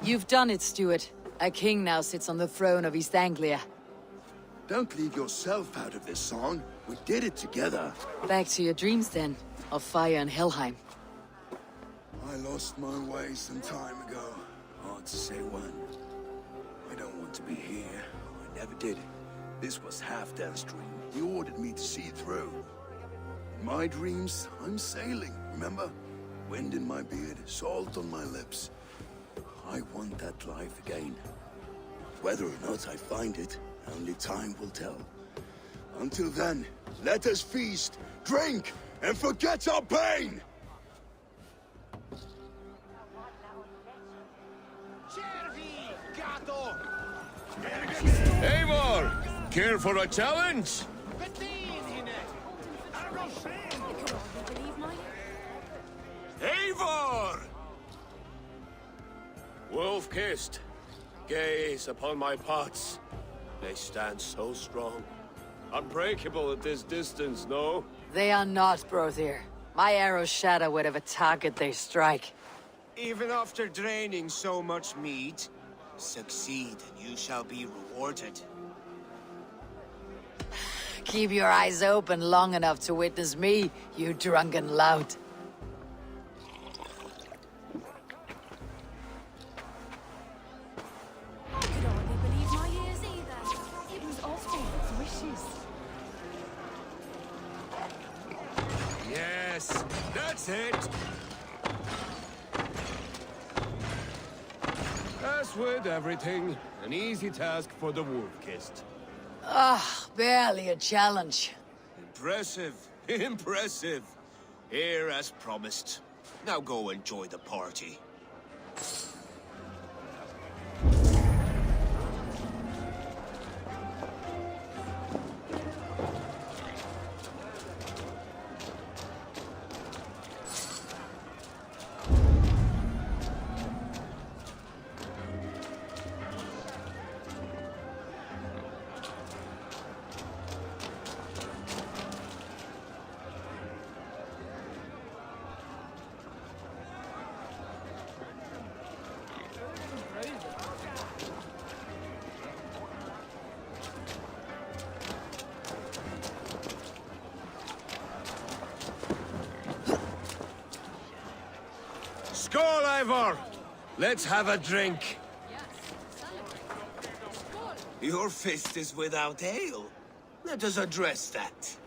You've done it, Stuart. A king now sits on the throne of East Anglia. Don't leave yourself out of this song. We did it together. Back to your dreams, then, of fire and Helheim. I lost my way some time ago. Hard to say when. I don't want to be here. I never did. This was Halfdan's dream. He ordered me to see it through. In my dreams, I'm sailing, remember? Wind in my beard, salt on my lips. I want that life again. Whether or not I find it, only time will tell. Until then, let us feast, drink, and forget our pain! Eivor! Care for a challenge? Eivor! Wolf-kissed, gaze upon my pots. They stand so strong. Unbreakable at this distance, no? They are not, Brother. My arrows shatter whatever target they strike. Even after draining so much meat, succeed and you shall be rewarded. Keep your eyes open long enough to witness me, you drunken lout. Yes, that's it! As with everything, an easy task for the wolf-kissed. Ah, barely a challenge. Impressive, impressive. Here as promised. Now go enjoy the party. Skål, Eivor! Let's have a drink. Your fist is without ale. Let us address that.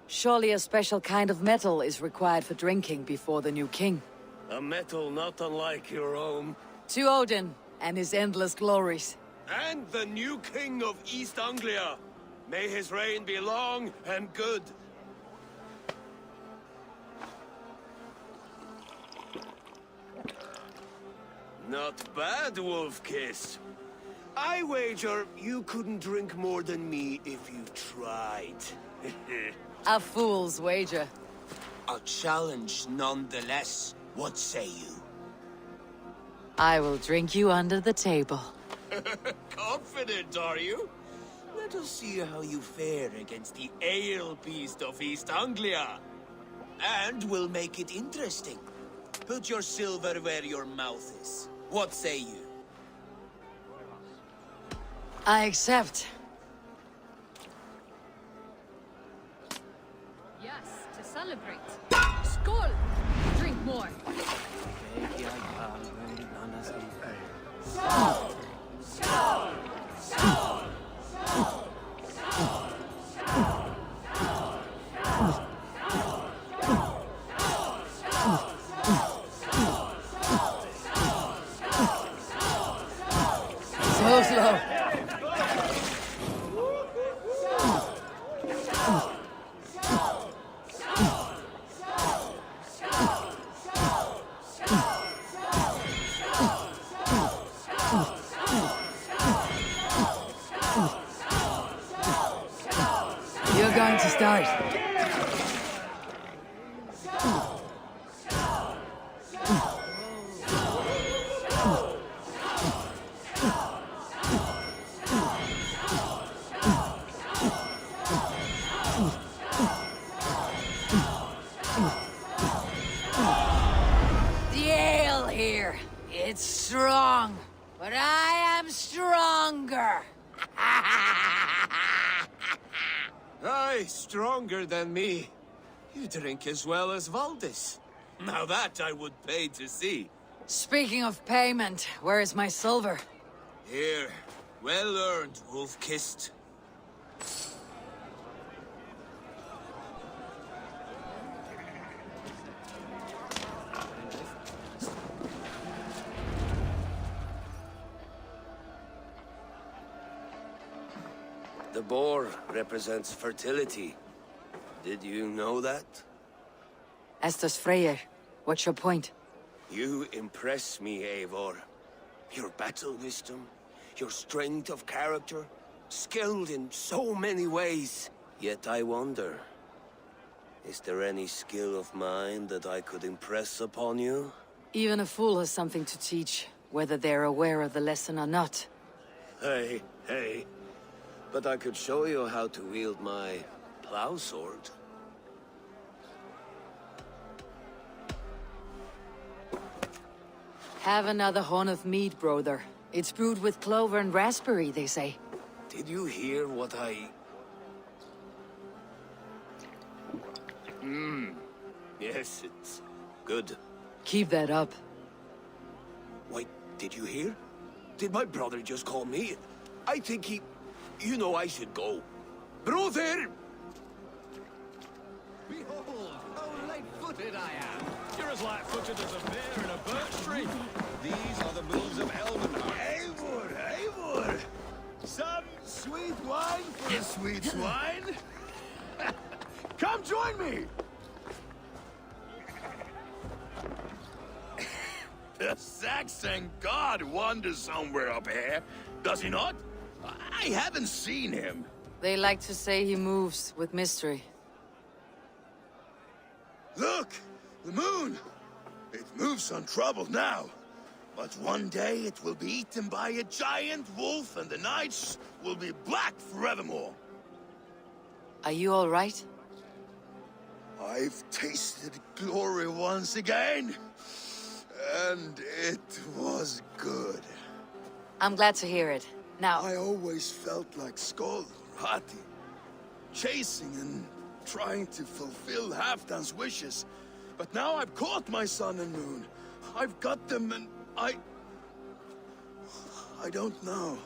Surely a special kind of metal is required for drinking before the new king. A metal not unlike your own. To Odin and his endless glories. And the new king of East Anglia. May his reign be long and good. Not bad, Wolf-Kiss. I wager you couldn't drink more than me if you tried. A fool's wager. A challenge nonetheless. What say you? I will drink you under the table. Confident, are you? Let us see how you fare against the ale beast of East Anglia. And we'll make it interesting. Put your silver where your mouth is. What say you? I accept. Yes, to celebrate. Skål! Drink more. Skål! Skål! Skål! Skål! So slow. You're going to start. The ale here, it's strong, but I am stronger. Aye, stronger than me. You drink as well as Valdis. Now that I would pay to see. Speaking of payment, where is my silver? Here, well earned, wolf-kissed. The boar represents fertility. Did you know that? Estes Freyr, what's your point? You impress me, Eivor. Your battle wisdom, your strength of character, skilled in so many ways. Yet I wonder, is there any skill of mine that I could impress upon you? Even a fool has something to teach, whether they're aware of the lesson or not. Hey. But I could show you how to wield my plow sword. Have another horn of mead, brother. It's brewed with clover and raspberry, they say. Did you hear what I... Yes, it's good. Keep that up. Wait, did you hear? Did my brother just call me? I think he... You know I should go. Brother! Behold, how light-footed I am. You're as light-footed as a bear in a birch tree. These are the moves of Elven. Eivor! Some sweet wine for the sweet swine? Come join me! The Saxon god wanders somewhere up here, does he not? I haven't seen him. They like to say he moves with mystery. Look! The moon! It moves untroubled now. But one day it will be eaten by a giant wolf and the nights will be black forevermore. Are you all right? I've tasted glory once again. And it was good. I'm glad to hear it. Now... I always felt like Skoll, Hati. Chasing and trying to fulfill Halfdan's wishes. But now I've caught my sun and moon. I've got them and I don't know.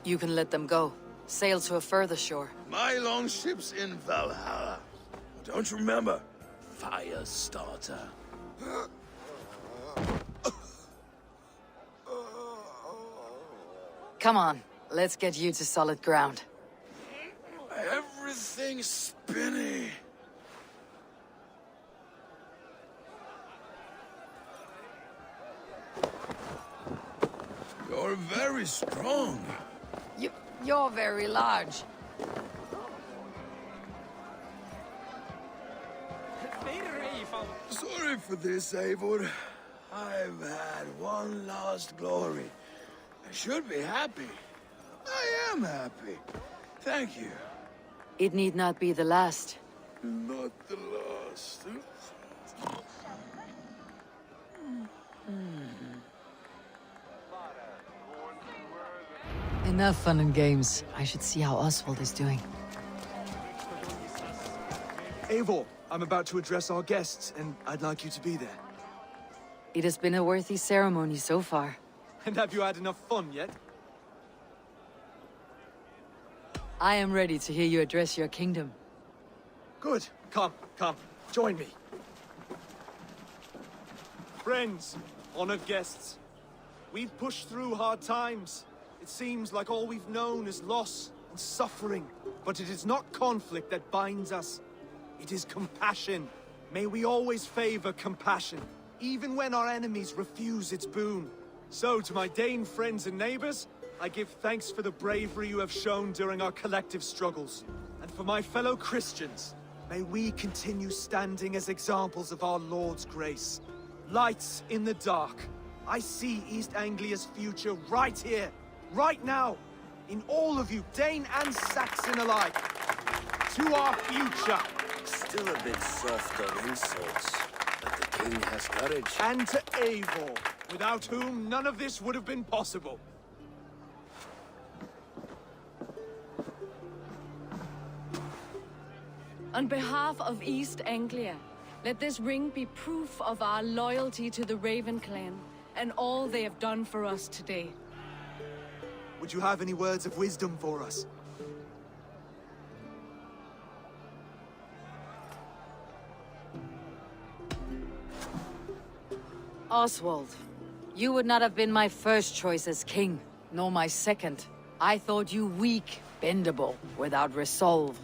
You can let them go. Sail to a further shore. My longship's in Valhalla. Don't you remember? Firestarter. Come on, let's get you to solid ground. Everything's spinny. You're very strong. You're very large. Sorry for this, Eivor. I've had one last glory. I should be happy. I am happy. Thank you. It need not be the last. Not the last. Enough fun and games. I should see how Oswald is doing. Eivor, I'm about to address our guests, and I'd like you to be there. It has been a worthy ceremony so far. And have you had enough fun yet? I am ready to hear you address your kingdom. Good, Come, join me. Friends, honored guests, we've pushed through hard times. It seems like all we've known is loss and suffering. But it is not conflict that binds us. It is compassion. May we always favor compassion, even when our enemies refuse its boon. So, to my Dane friends and neighbors, I give thanks for the bravery you have shown during our collective struggles. And for my fellow Christians, may we continue standing as examples of our Lord's grace. Lights in the dark. I see East Anglia's future right here, right now, in all of you, Dane and Saxon alike. To our future. Still a bit soft on insults, but the king has courage. And to Eivor, without whom none of this would have been possible. On behalf of East Anglia, let this ring be proof of our loyalty to the Raven clan and all they have done for us today. Would you have any words of wisdom for us? Oswald, you would not have been my first choice as king, nor my second. I thought you weak, bendable, without resolve.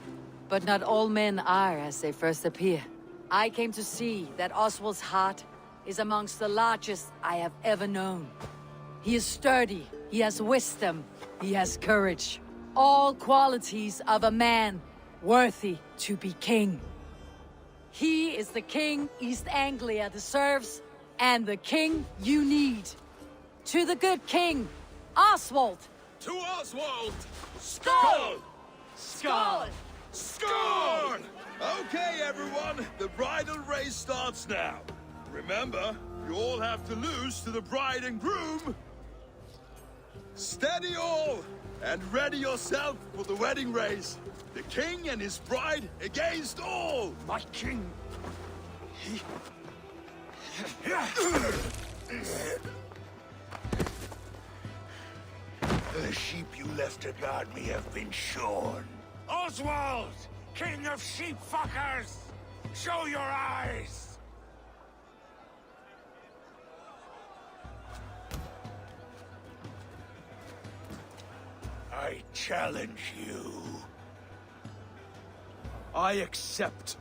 But not all men are as they first appear. I came to see that Oswald's heart is amongst the largest I have ever known. He is sturdy, he has wisdom, he has courage. All qualities of a man worthy to be king. He is the king East Anglia deserves, and the king you need. To the good king, Oswald! To Oswald! Skull! Skull! Skull! Okay, everyone, the bridal race starts now. Remember, you all have to lose to the bride and groom. Steady all, and ready yourself for the wedding race. The king and his bride against all. My king! The sheep you left to guard me have been shorn. Oswald! King of sheep fuckers! Show your eyes! I challenge you. I accept.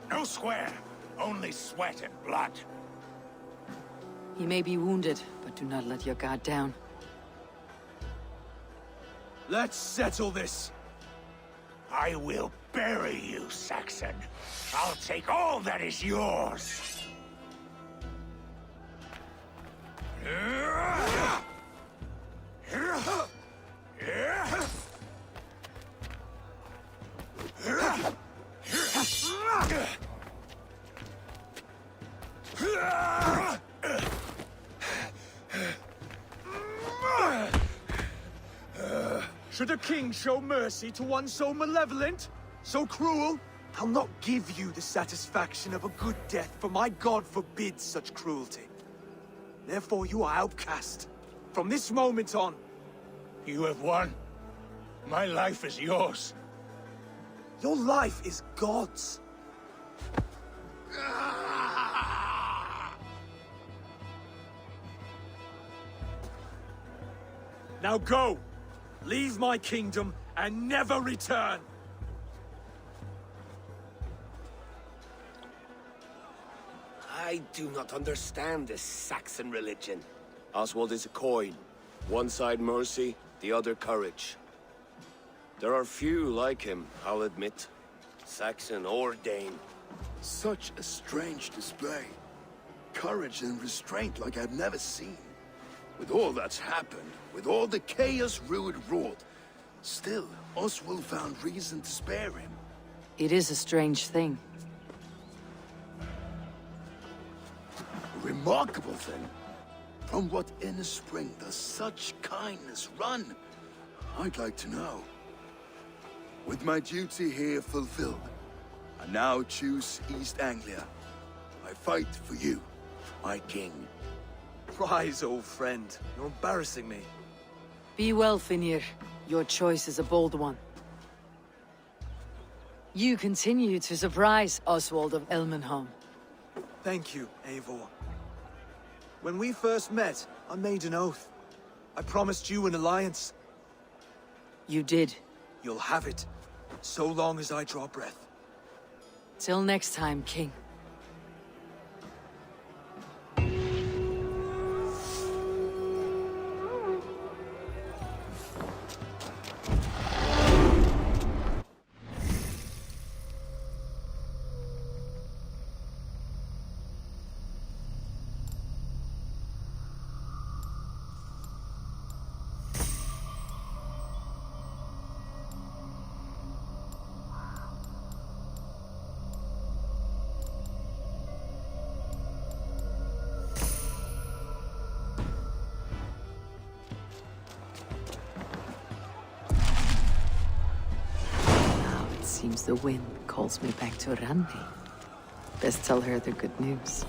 No square, only sweat and blood. He may be wounded, but do not let your guard down. Let's settle this. I will bury you, Saxon. I'll take all that is yours. Should a king show mercy to one so malevolent? So cruel? I'll not give you the satisfaction of a good death, for my god forbids such cruelty. Therefore you are outcast. From this moment on. You have won. My life is yours. Your life is God's. Now go! Leave my kingdom and never return! I do not understand this Saxon religion. Oswald is a coin. One side mercy, the other courage. There are few like him, I'll admit. Saxon or Dane. Such a strange display. Courage and restraint like I've never seen. With all that's happened, with all the chaos Rued wrought, still, Oswald found reason to spare him. It is a strange thing. A remarkable thing. From what inner spring does such kindness run? I'd like to know. With my duty here fulfilled, I now choose East Anglia. I fight for you, my king. surprise, old friend. You're embarrassing me. Be well, Finir. Your choice is a bold one. You continue to surprise Oswald of Elmenham. Thank you, Eivor. When we first met, I made an oath. I promised you an alliance. You did. You'll have it, so long as I draw breath. Till next time, King. Seems the wind calls me back to Randi. Best tell her the good news.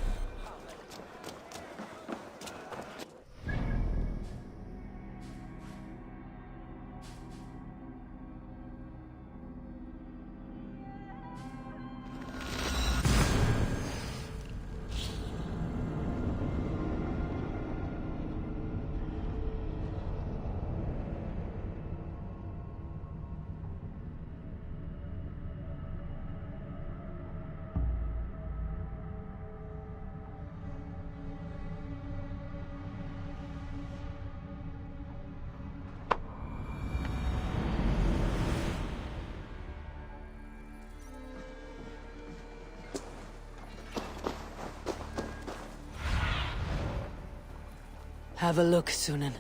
Have a look, Sunan.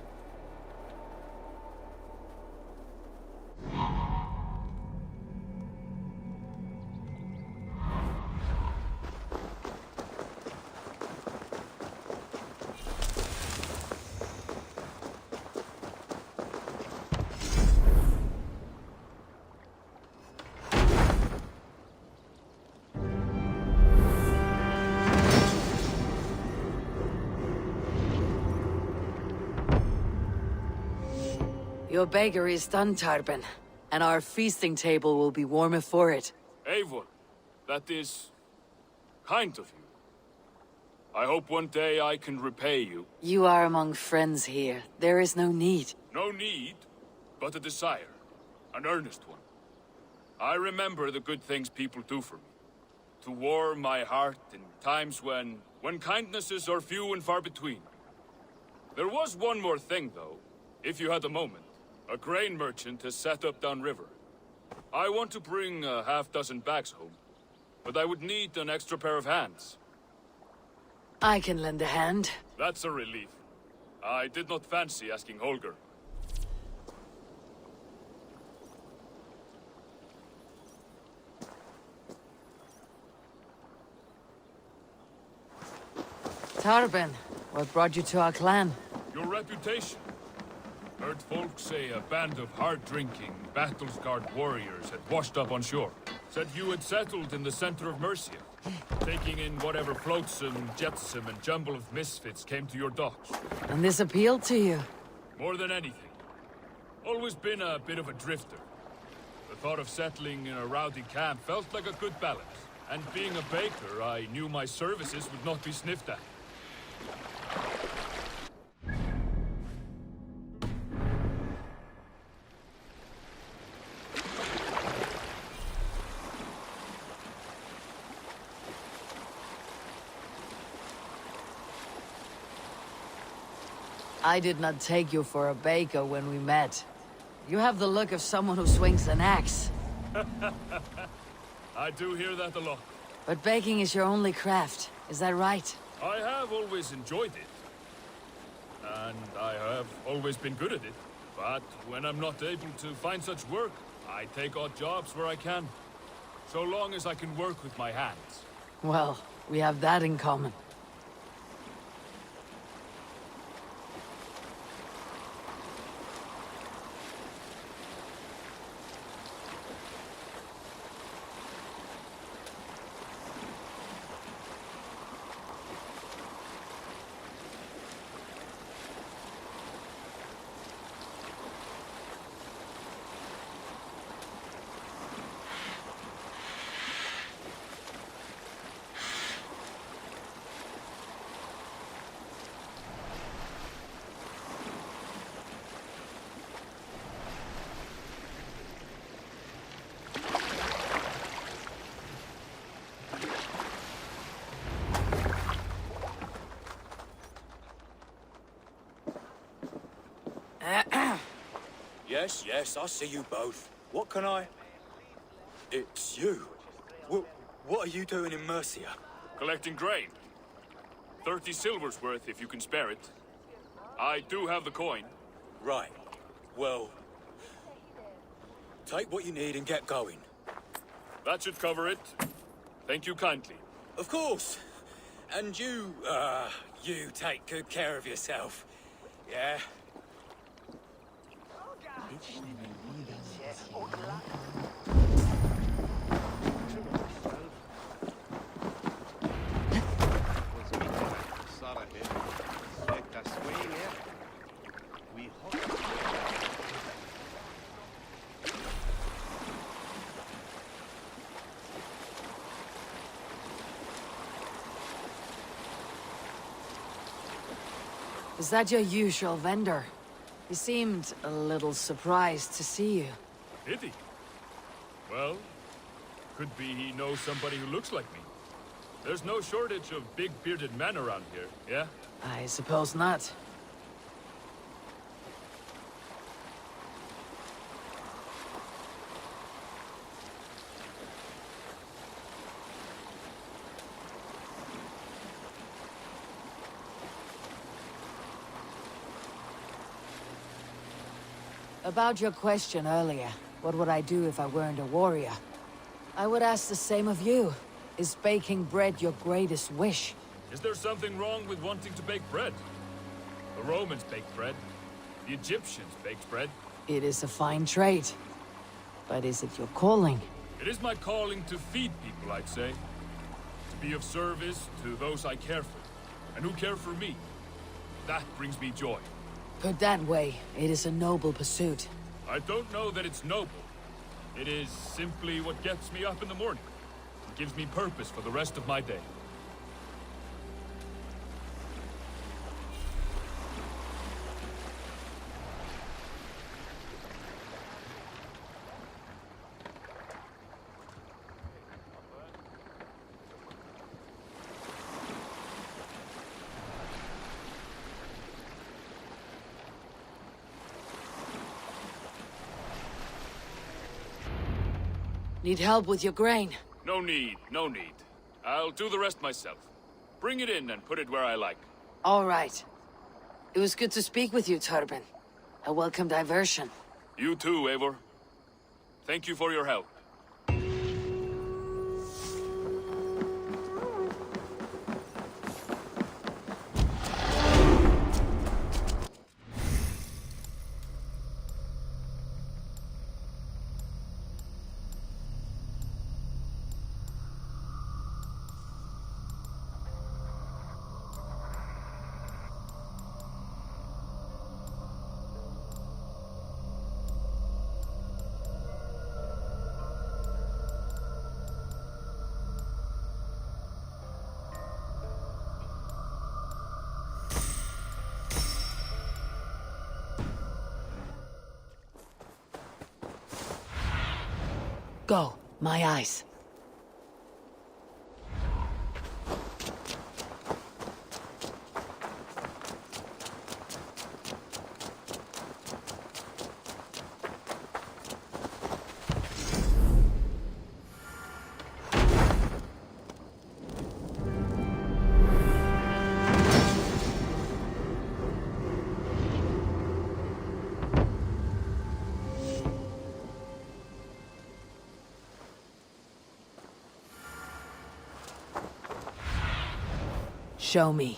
Your bakery is done, Tarben, and our feasting table will be warmer for it. Eivor, that is kind of you. I hope one day I can repay you. You are among friends here. There is no need. No need, but a desire. An earnest one. I remember the good things people do for me. To warm my heart in times when kindnesses are few and far between. There was one more thing, though, if you had a moment. A grain merchant has set up downriver. I want to bring a half-dozen bags home, but I would need an extra pair of hands. I can lend a hand. That's a relief. I did not fancy asking Holger. Tarben, what brought you to our clan? Your reputation. Heard folks say a band of hard-drinking, battle-scarred warriors had washed up on shore. Said you had settled in the center of Mercia, taking in whatever flotsam, jetsam, and jumble of misfits came to your docks. And this appealed to you? More than anything. Always been a bit of a drifter. The thought of settling in a rowdy camp felt like a good balance. And being a baker, I knew my services would not be sniffed at. I did not take you for a baker when we met. You have the look of someone who swings an axe. I do hear that a lot. But baking is your only craft, is that right? I have always enjoyed it. And I have always been good at it. But when I'm not able to find such work, I take odd jobs where I can. So long as I can work with my hands. Well, we have that in common. Yes, yes, I see you both. What can I... It's you. What are you doing in Mercia? Collecting grain. 30 silver's worth if you can spare it. I do have the coin. Right. Well... take what you need and get going. That should cover it. Thank you kindly. Of course. And you take good care of yourself. Yeah? Is that your usual vendor? He seemed a little surprised to see you. Did he? Well, could be he knows somebody who looks like me. There's no shortage of big bearded men around here, yeah? I suppose not. About your question earlier, what would I do if I weren't a warrior? I would ask the same of you. Is baking bread your greatest wish? Is there something wrong with wanting to bake bread? The Romans baked bread. The Egyptians baked bread. It is a fine trade. But is it your calling? It is my calling to feed people, I'd say. To be of service to those I care for, and who care for me. That brings me joy. Put that way, it is a noble pursuit. I don't know that it's noble. It is simply what gets me up in the morning. It gives me purpose for the rest of my day. Need help with your grain? No need, no need. I'll do the rest myself. Bring it in and put it where I like. All right. It was good to speak with you, Turbin. A welcome diversion. You too, Eivor. Thank you for your help. Go, my eyes. Show me.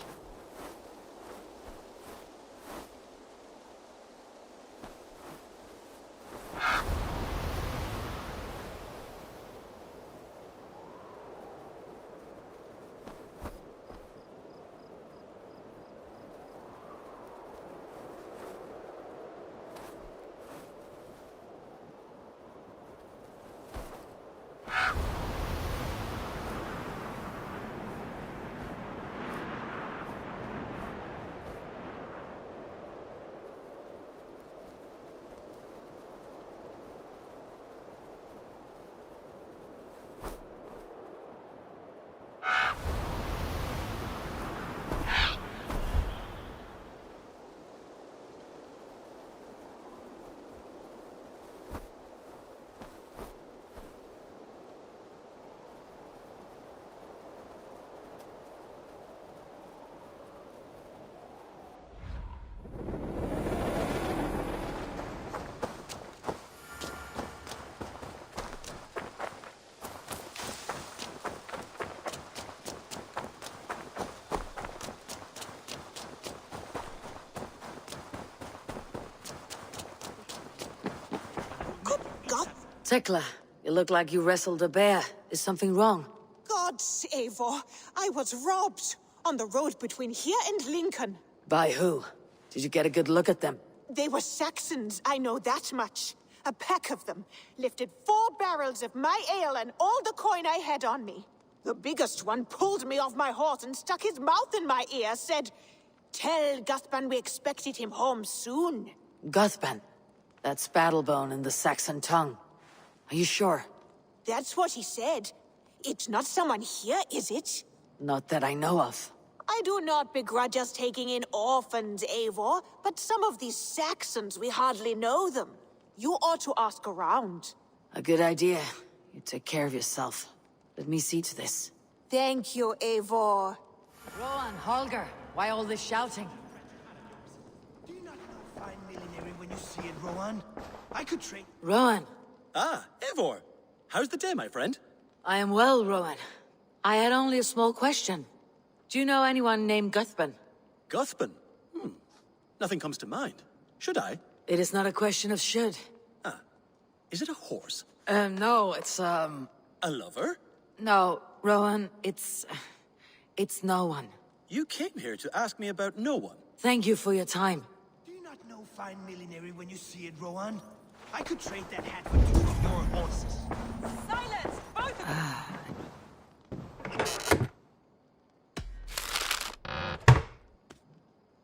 Tekla, you look like you wrestled a bear. Is something wrong? Gods, Eivor, I was robbed on the road between here and Lincoln. By who? Did you get a good look at them? They were Saxons, I know that much. A pack of them lifted 4 barrels of my ale and all the coin I had on me. The biggest one pulled me off my horse and stuck his mouth in my ear, said, "Tell Guthban we expected him home soon." Guthban? That's Battlebone in the Saxon tongue. Are you sure? That's what he said. It's not someone here, is it? Not that I know of. I do not begrudge us taking in orphans, Eivor, but some of these Saxons, we hardly know them. You ought to ask around. A good idea. You take care of yourself. Let me see to this. Thank you, Eivor. Rowan, Holger, why all this shouting? Do you not know fine millinery when you see it, Rowan? I could trade... Rowan! Ah, Eivor! How's the day, my friend? I am well, Rowan. I had only a small question. Do you know anyone named Guthban? Guthban? Nothing comes to mind. Should I? It is not a question of should. Ah. Is it a horse? No, it's, A lover? No, Rowan, it's no one. You came here to ask me about no one. Thank you for your time. Do you not know fine millinery when you see it, Rowan? I could trade that hat for 2 of your horses. Silence! Both of you!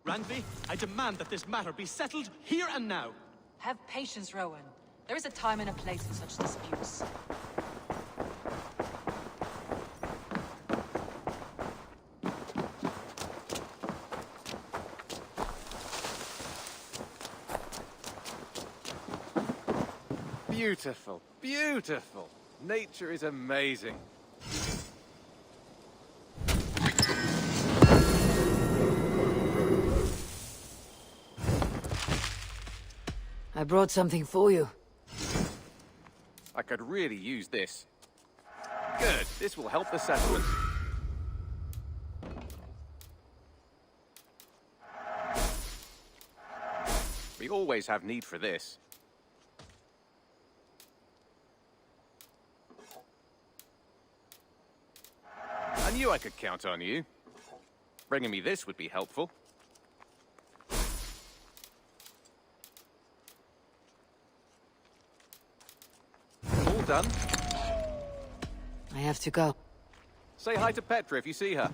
Randvi, I demand that this matter be settled here and now. Have patience, Rowan. There is a time and a place for such disputes. Beautiful, beautiful. Nature is amazing. I brought something for you. I could really use this. Good, this will help the settlement. We always have need for this. I knew I could count on you. Bringing me this would be helpful. All done. I have to go. Say hi to Petra if you see her.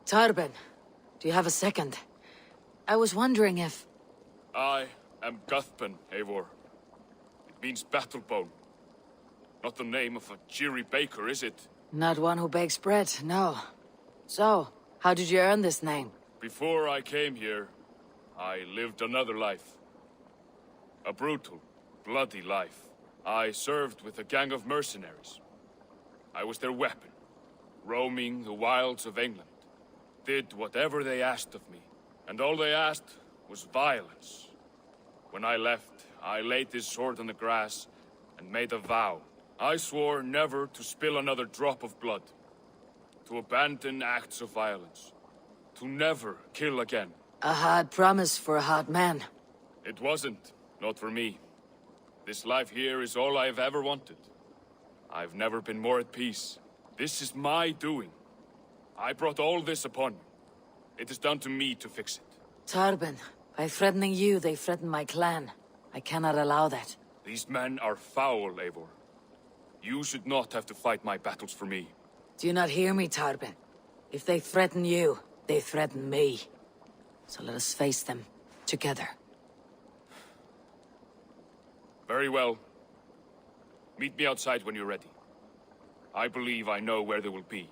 Tarben, do you have a second? I was wondering if... I am Guthban, Eivor. It means battlebone. Not the name of a cheery baker, is it? Not one who bakes bread, no. So, how did you earn this name? Before I came here, I lived another life. A brutal, bloody life. I served with a gang of mercenaries. I was their weapon, roaming the wilds of England. Did whatever they asked of me, and all they asked was violence. When I left, I laid this sword on the grass and made a vow. I swore never to spill another drop of blood, to abandon acts of violence, to never kill again. A hard promise for a hard man. It wasn't, not for me. This life here is all I've ever wanted. I've never been more at peace. This is my doing. I brought all this upon you. It is down to me to fix it. Tarben, by threatening you, they threaten my clan. I cannot allow that. These men are foul, Eivor. You should not have to fight my battles for me. Do you not hear me, Tarben? If they threaten you, they threaten me. So let us face them, together. Very well. Meet me outside when you're ready. I believe I know where they will be.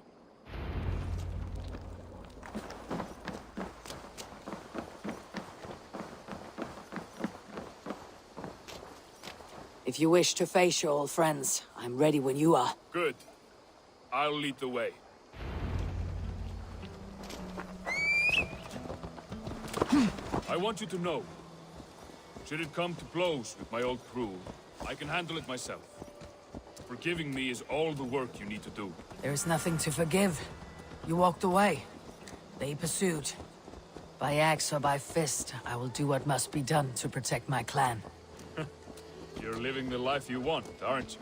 If you wish to face your old friends, I'm ready when you are. Good. I'll lead the way. I want you to know, should it come to blows with my old crew, I can handle it myself. Forgiving me is all the work you need to do. There is nothing to forgive. You walked away. They pursued. By axe or by fist, I will do what must be done to protect my clan. You're living the life you want, aren't you?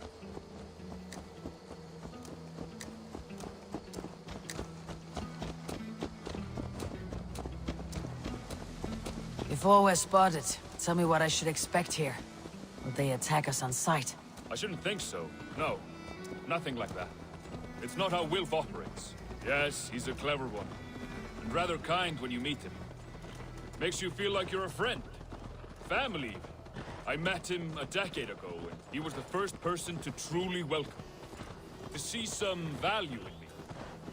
Before we're spotted, tell me what I should expect here. Will they attack us on sight? I shouldn't think so. No. Nothing like that. It's not how Wilf operates. Yes, he's a clever one. And rather kind when you meet him. Makes you feel like you're a friend. Family, even. I met him a decade ago, and he was the first person to truly welcome me. To see some value in me.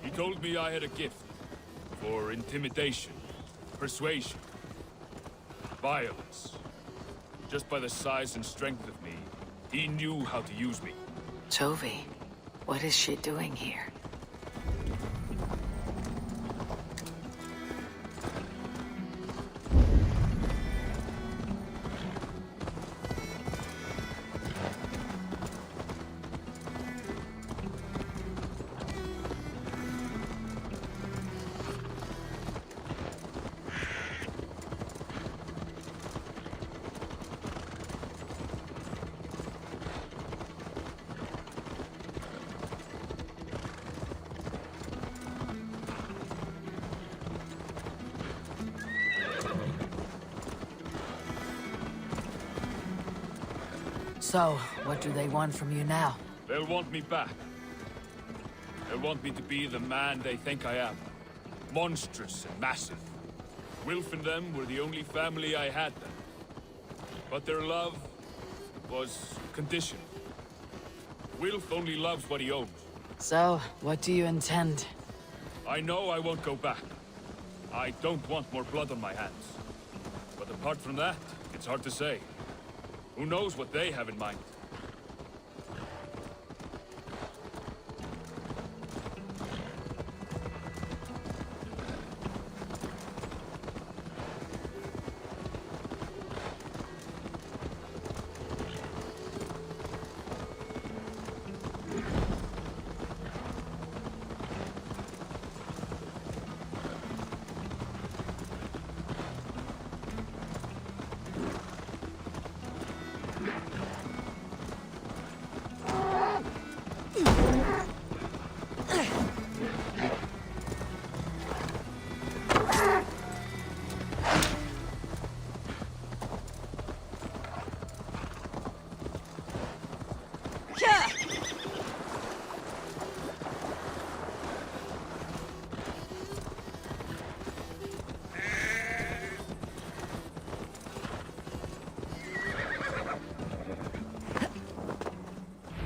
He told me I had a gift. For intimidation. Persuasion. Violence. Just by the size and strength of me, he knew how to use me. Tovi, what is she doing here? So, what do they want from you now? They'll want me back. They'll want me to be the man they think I am. Monstrous and massive. Wilf and them were the only family I had then. But their love was conditional. Wilf only loves what he owns. So, what do you intend? I know I won't go back. I don't want more blood on my hands. But apart from that, it's hard to say. Who knows what they have in mind?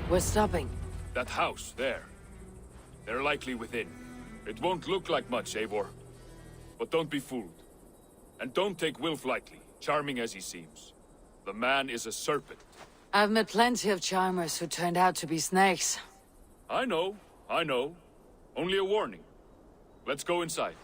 We're stopping. That house, there. They're likely within. It won't look like much, Eivor. But don't be fooled. And don't take Wilf lightly, charming as he seems. The man is a serpent. I've met plenty of charmers who turned out to be snakes. I know. Only a warning. Let's go inside.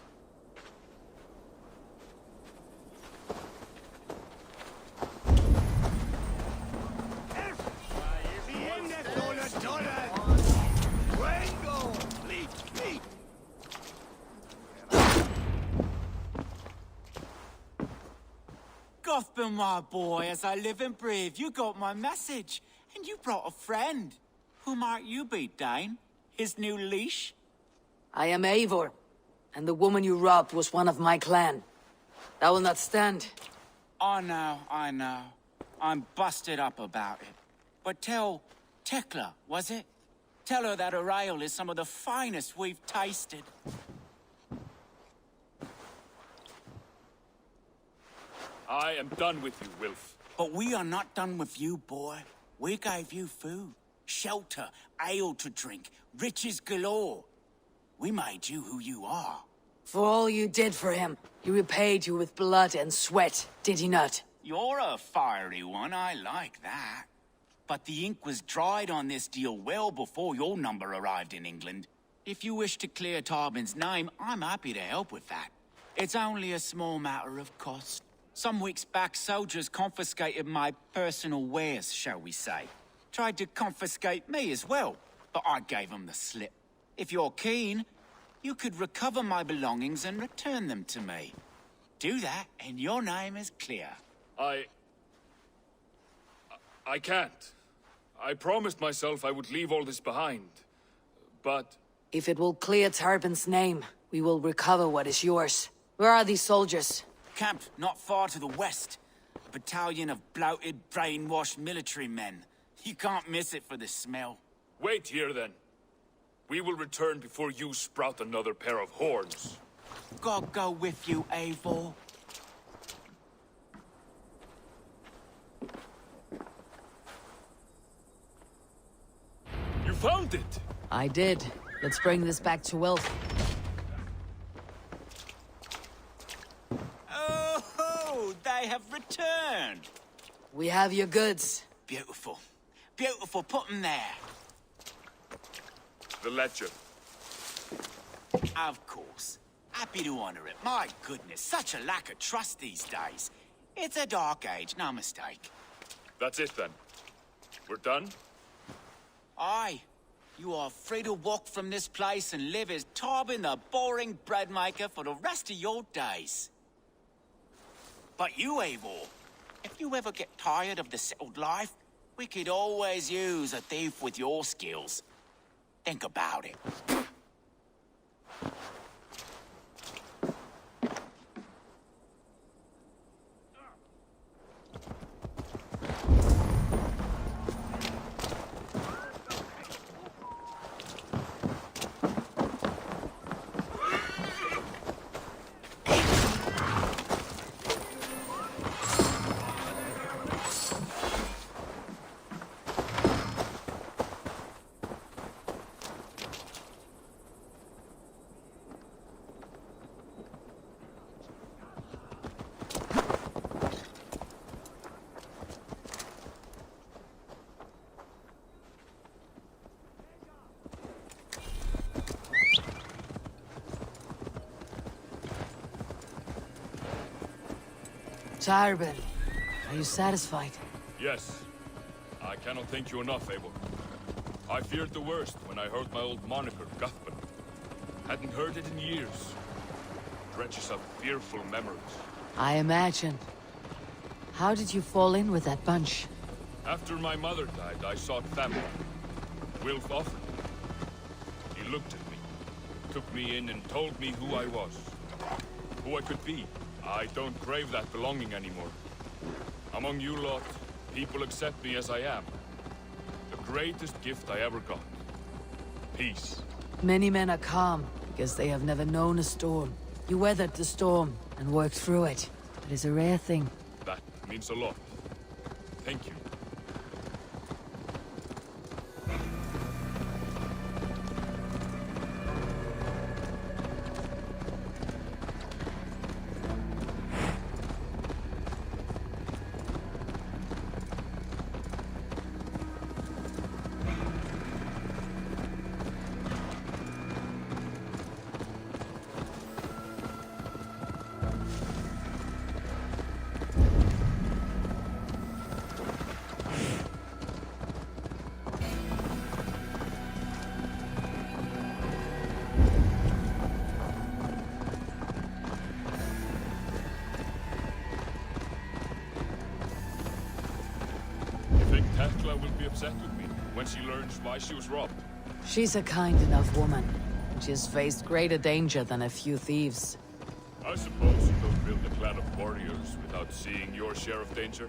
Gothbin, my boy, as I live and breathe, you got my message. And you brought a friend. Who might you be, Dane? His new leash? I am Eivor, and the woman you robbed was one of my clan. That will not stand. I know. I'm busted up about it. But tell Tekla, was it? Tell her that her ale is some of the finest we've tasted. I am done with you, Wilf. But we are not done with you, boy. We gave you food, shelter, ale to drink, riches galore. We made you who you are. For all you did for him, he repaid you with blood and sweat, did he not? You're a fiery one, I like that. But the ink was dried on this deal well before your number arrived in England. If you wish to clear Tarbin's name, I'm happy to help with that. It's only a small matter of cost. Some weeks back, soldiers confiscated my personal wares, shall we say. Tried to confiscate me as well, but I gave them the slip. If you're keen, you could recover my belongings and return them to me. Do that, and your name is clear. I can't. I promised myself I would leave all this behind. But... If it will clear Tarbin's name, we will recover what is yours. Where are these soldiers? Camped not far to the west. A battalion of bloated, brainwashed military men. You can't miss it for the smell. Wait here, then. We will return before you sprout another pair of horns. God go with you, Eivor. You found it! I did. Let's bring this back to Wilf. Oh, they have returned! We have your goods. Beautiful. Beautiful, put them there. The ledger. Of course. Happy to honor it. My goodness, such a lack of trust these days. It's a dark age, no mistake. That's it, then. We're done? Aye. You are free to walk from this place and live as Tarbin the boring bread maker for the rest of your days. But you, Eivor, if you ever get tired of the settled life, we could always use a thief with your skills. Think about it. Tarbin, are you satisfied? Yes. I cannot thank you enough, Eivor. I feared the worst when I heard my old moniker, Guthban. Hadn't heard it in years. Drenches of fearful memories. I imagine. How did you fall in with that bunch? After my mother died, I sought family. Wilf offered it. He looked at me, took me in and told me who I was. Who I could be. I don't crave that belonging anymore. Among you lot, people accept me as I am. The greatest gift I ever got. Peace. Many men are calm, because they have never known a storm. You weathered the storm, and worked through it. It is a rare thing. That means a lot. Thank you. Tekla will be upset with me when she learns why she was robbed. She's a kind enough woman. She has faced greater danger than a few thieves. I suppose you don't build a clan of warriors without seeing your share of danger.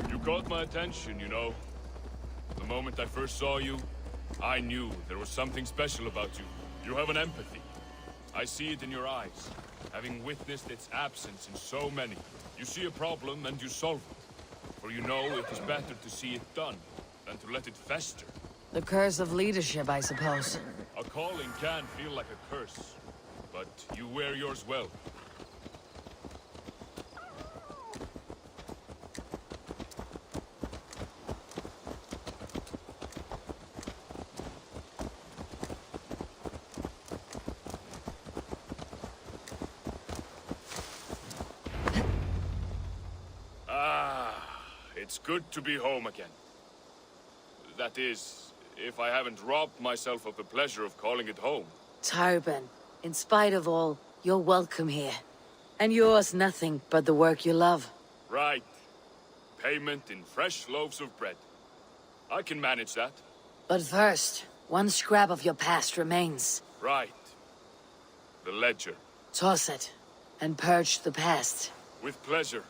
You caught my attention, you know. The moment I first saw you, I knew there was something special about you. You have an empathy. I see it in your eyes, having witnessed its absence in so many. You see a problem and you solve it. For you know it is better to see it done than to let it fester. The curse of leadership, I suppose. A calling can feel like a curse, but you wear yours well. It's good to be home again. That is, if I haven't robbed myself of the pleasure of calling it home. Tarben, in spite of all, you're welcome here. And yours nothing but the work you love. Right. Payment in fresh loaves of bread. I can manage that. But first, one scrap of your past remains. Right. The ledger. Toss it, and purge the past. With pleasure.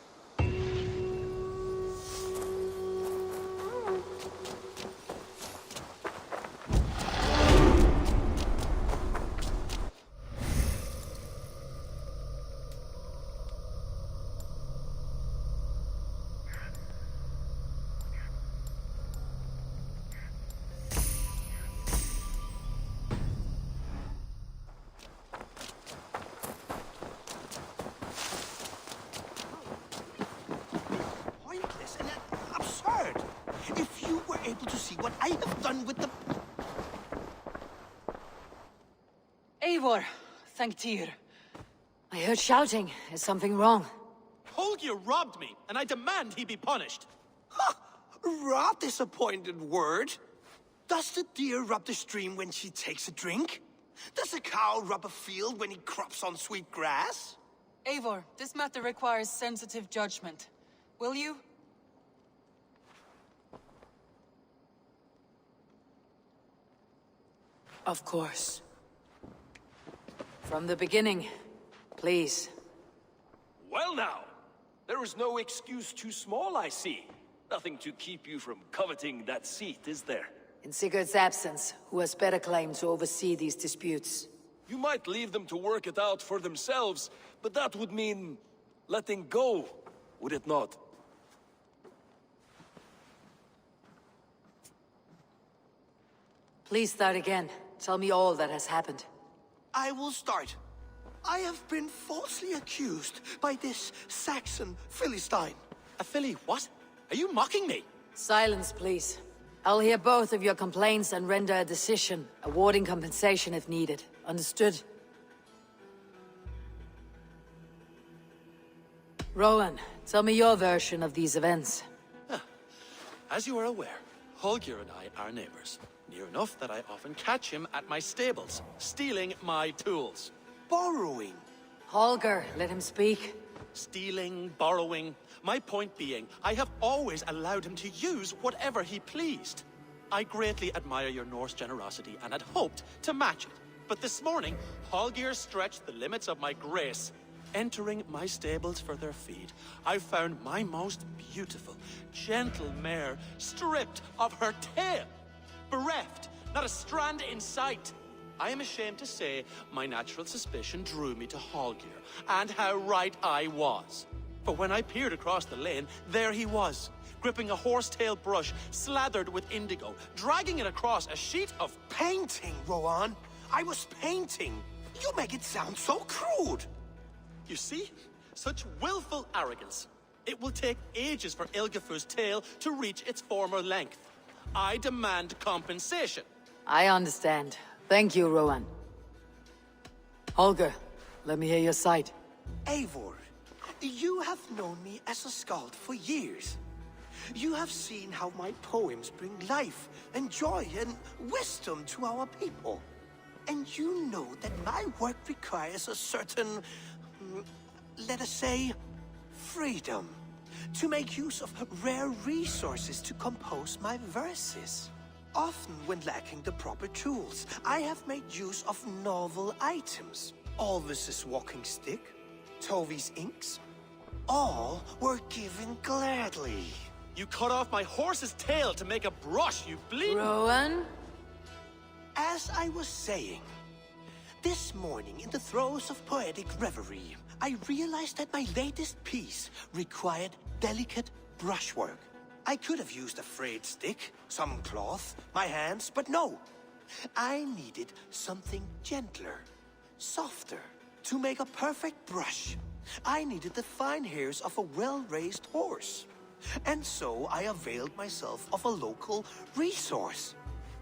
Pointless and absurd. If you were able to see what I have done with the... Eivor, thank Tyr. I heard shouting. Is something wrong? Holger robbed me, and I demand he be punished. Rot disappointed word. Does the deer rub the stream when she takes a drink? Does a cow rub a field when he crops on sweet grass? Eivor, this matter requires sensitive judgment. Will you? Of course. From the beginning, please. Well now, there is no excuse too small, I see. Nothing to keep you from coveting that seat, is there? In Sigurd's absence, who has better claim to oversee these disputes? You might leave them to work it out for themselves, but that would mean letting go, would it not? Please start again. Tell me all that has happened. I will start. I have been falsely accused by this Saxon Philistine. A Philly what? Are you mocking me? Silence, please. I'll hear both of your complaints and render a decision, awarding compensation if needed. Understood? Rowan, tell me your version of these events. As you are aware, Holger and I are neighbors. Near enough that I often catch him at my stables, stealing my tools. Borrowing. Holger, let him speak. Stealing, borrowing. My point being, I have always allowed him to use whatever he pleased. I greatly admire your Norse generosity and had hoped to match it. But this morning, Holger stretched the limits of my grace. Entering my stables for their feed, I found my most beautiful, gentle mare stripped of her tail. Bereft, not a strand in sight. I am ashamed to say my natural suspicion drew me to Holger, and how right I was. For when I peered across the lane, there he was, gripping a horsetail brush slathered with indigo, dragging it across a sheet of painting, Rowan. I was painting. You make it sound so crude. You see? Such willful arrogance. It will take ages for Ilgafur's tail to reach its former length. I demand compensation. I understand. Thank you, Rowan. Holger, let me hear your side. Eivor, you have known me as a skald for years. You have seen how my poems bring life and joy and wisdom to our people. And you know that my work requires a certain, let us say, freedom. To make use of rare resources to compose my verses. Often when lacking the proper tools, I have made use of novel items. Alvis's walking stick, Tovi's inks, all were given gladly. You cut off my horse's tail to make a brush, you bleeding... Rowan? As I was saying, this morning in the throes of poetic reverie, I realized that my latest piece required delicate brushwork. I could have used a frayed stick, some cloth, my hands, but no. I needed something gentler, softer. To make a perfect brush, I needed the fine hairs of a well-raised horse. And so I availed myself of a local resource.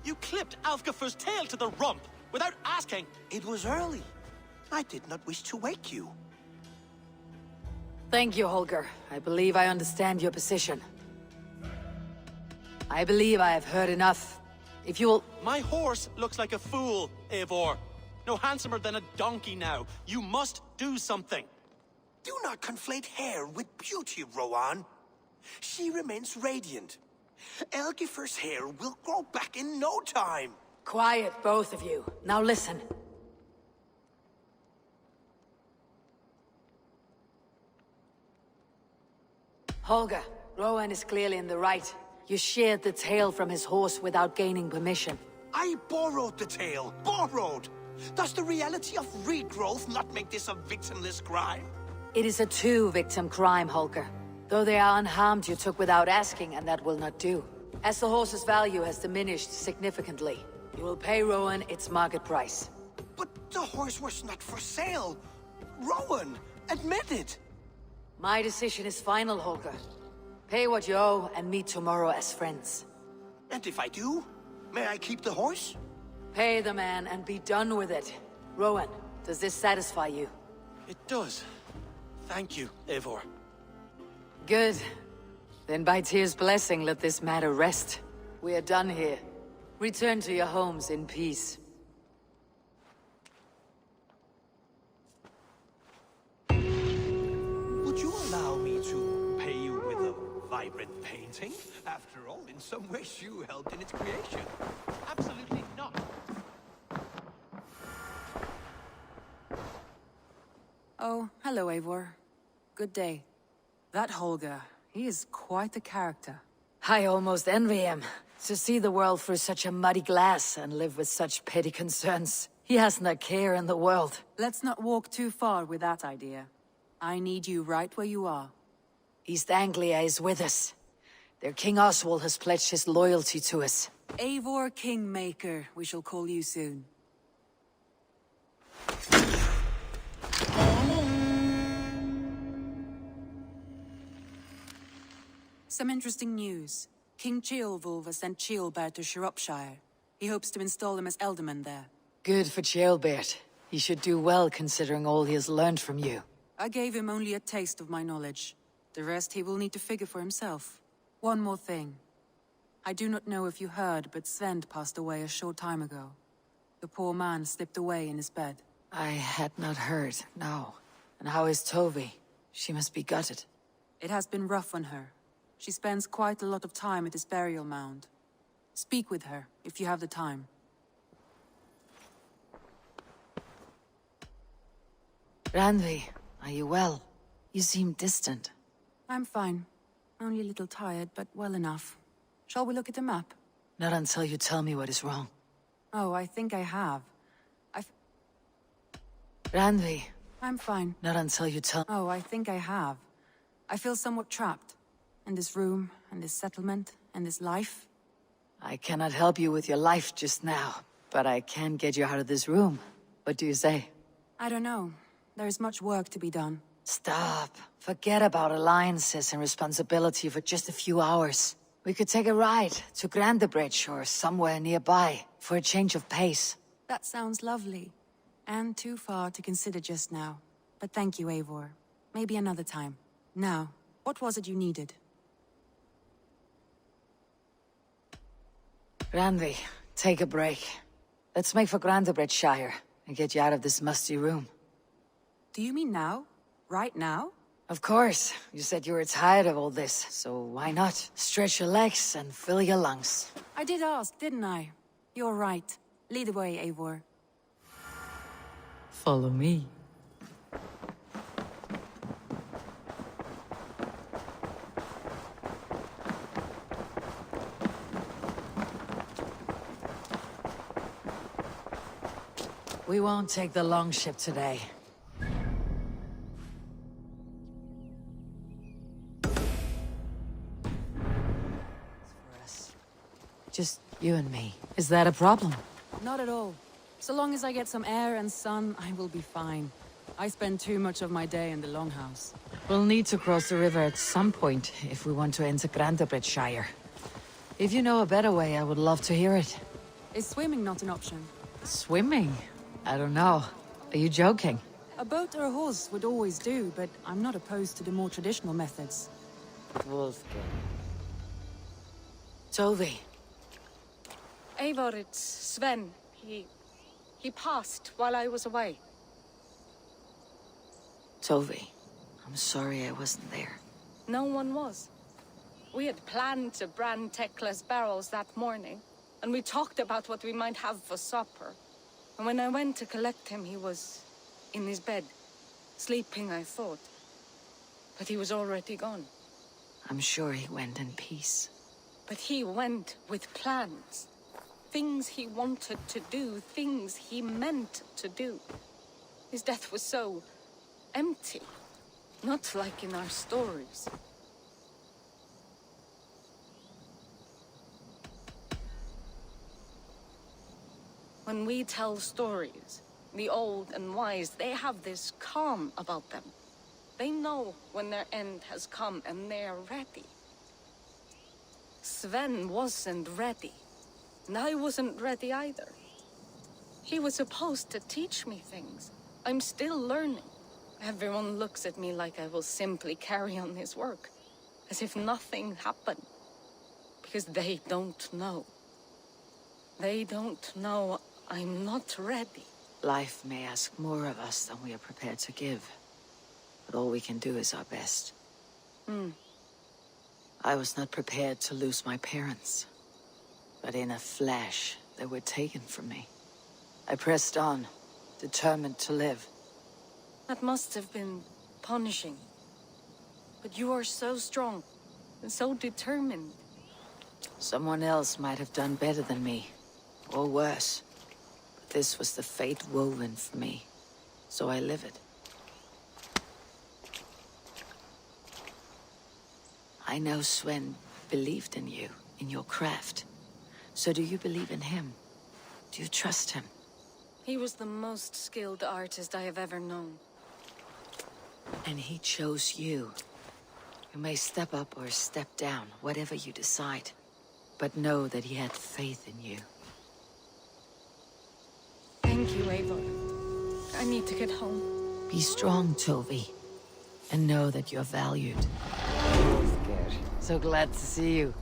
You clipped Alfgafur's tail to the rump, without asking. It was early. I did not wish to wake you. Thank you, Holger. I believe I understand your position. I believe I have heard enough. If you'll... My horse looks like a fool, Eivor. No handsomer than a donkey now. You must do something. Do not conflate hair with beauty, Rowan. She remains radiant. Elgifer's hair will grow back in no time. Quiet, both of you. Now listen. Holger, Rowan is clearly in the right. You sheared the tail from his horse without gaining permission. I borrowed the tail. Borrowed! Does the reality of regrowth not make this a victimless crime? It is a two-victim crime, Holger. Though they are unharmed, you took without asking, and that will not do. As the horse's value has diminished significantly, you will pay Rowan its market price. But the horse was not for sale. Rowan, admit it. My decision is final, Holger. Pay what you owe and meet tomorrow as friends. And if I do, may I keep the horse? Pay the man and be done with it. Rowan, does this satisfy you? It does. Thank you, Eivor. Good. Then by Tyr's blessing, let this matter rest. We are done here. Return to your homes in peace. Would you allow me to pay you with a vibrant painting? After all, in some ways you helped in its creation. Absolutely not. Oh, hello, Eivor. Good day. That Holger, he is quite a character. I almost envy him. To see the world through such a muddy glass and live with such petty concerns. He hasn't a care in the world. Let's not walk too far with that idea. I need you right where you are. East Anglia is with us. Their King Oswald has pledged his loyalty to us. Eivor Kingmaker, we shall call you soon. Some interesting news. King Ceolwulf has sent Ceolbert to Shropshire. He hopes to install him as Elderman there. Good for Ceolbert. He should do well considering all he has learned from you. I gave him only a taste of my knowledge. The rest he will need to figure for himself. One more thing. I do not know if you heard, but Sven passed away a short time ago. The poor man slipped away in his bed. I had not heard, no. And how is Tovi? She must be gutted. It has been rough on her. She spends quite a lot of time at his burial mound. Speak with her, if you have the time. Randvi, are you well? You seem distant. I'm fine. Only a little tired, but well enough. Shall we look at the map? Not until you tell me what is wrong. Oh, I think I have. Randvi. I'm fine. Not until you tell... Oh, I think I have. I feel somewhat trapped. In this room, and this settlement, and this life. I cannot help you with your life just now, but I can get you out of this room. What do you say? I don't know. There is much work to be done. Stop. Forget about alliances and responsibility for just a few hours. We could take a ride to Grandebridge or somewhere nearby for a change of pace. That sounds lovely. And too far to consider just now. But thank you, Eivor. Maybe another time. Now, what was it you needed? Randvi, take a break. Let's make for Grandebridgeshire and get you out of this musty room. Do you mean now? Right now? Of course. You said you were tired of all this, so why not? Stretch your legs and fill your lungs. I did ask, didn't I? You're right. Lead the way, Eivor. Follow me. We won't take the long ship today. For us. Just you and me. Is that a problem? Not at all. So long as I get some air and sun, I will be fine. I spend too much of my day in the Longhouse. We'll need to cross the river at some point if we want to enter Grandebridgeshire. If you know a better way, I would love to hear it. Is swimming not an option? Swimming? I don't know. Are you joking? A boat or a horse would always do, but I'm not opposed to the more traditional methods. Wolfgang. Tove. Eivor, it's Sven. He passed while I was away. Tove, I'm sorry I wasn't there. No one was. We had planned to brand Tekla's barrels that morning, and we talked about what we might have for supper. And when I went to collect him, he was in his bed. Sleeping, I thought. But he was already gone. I'm sure he went in peace. But he went with plans. Things he wanted to do, things he meant to do. His death was so empty. Not like in our stories. When we tell stories, the old and wise, they have this calm about them. They know when their end has come and they're ready. Sven wasn't ready. And I wasn't ready either. He was supposed to teach me things. I'm still learning. Everyone looks at me like I will simply carry on his work. As if nothing happened. Because they don't know. They don't know I'm not ready. Life may ask more of us than we are prepared to give. But all we can do is our best. I was not prepared to lose my parents. But in a flash, they were taken from me. I pressed on, determined to live. That must have been punishing. But you are so strong, and so determined. Someone else might have done better than me, or worse. But this was the fate woven for me, so I live it. I know Sven believed in you, in your craft. So do you believe in him? Do you trust him? He was the most skilled artist I have ever known. And he chose you. You may step up or step down, whatever you decide. But know that he had faith in you. Thank you, Eivor. I need to get home. Be strong, Tove. And know that you're valued. So glad to see you.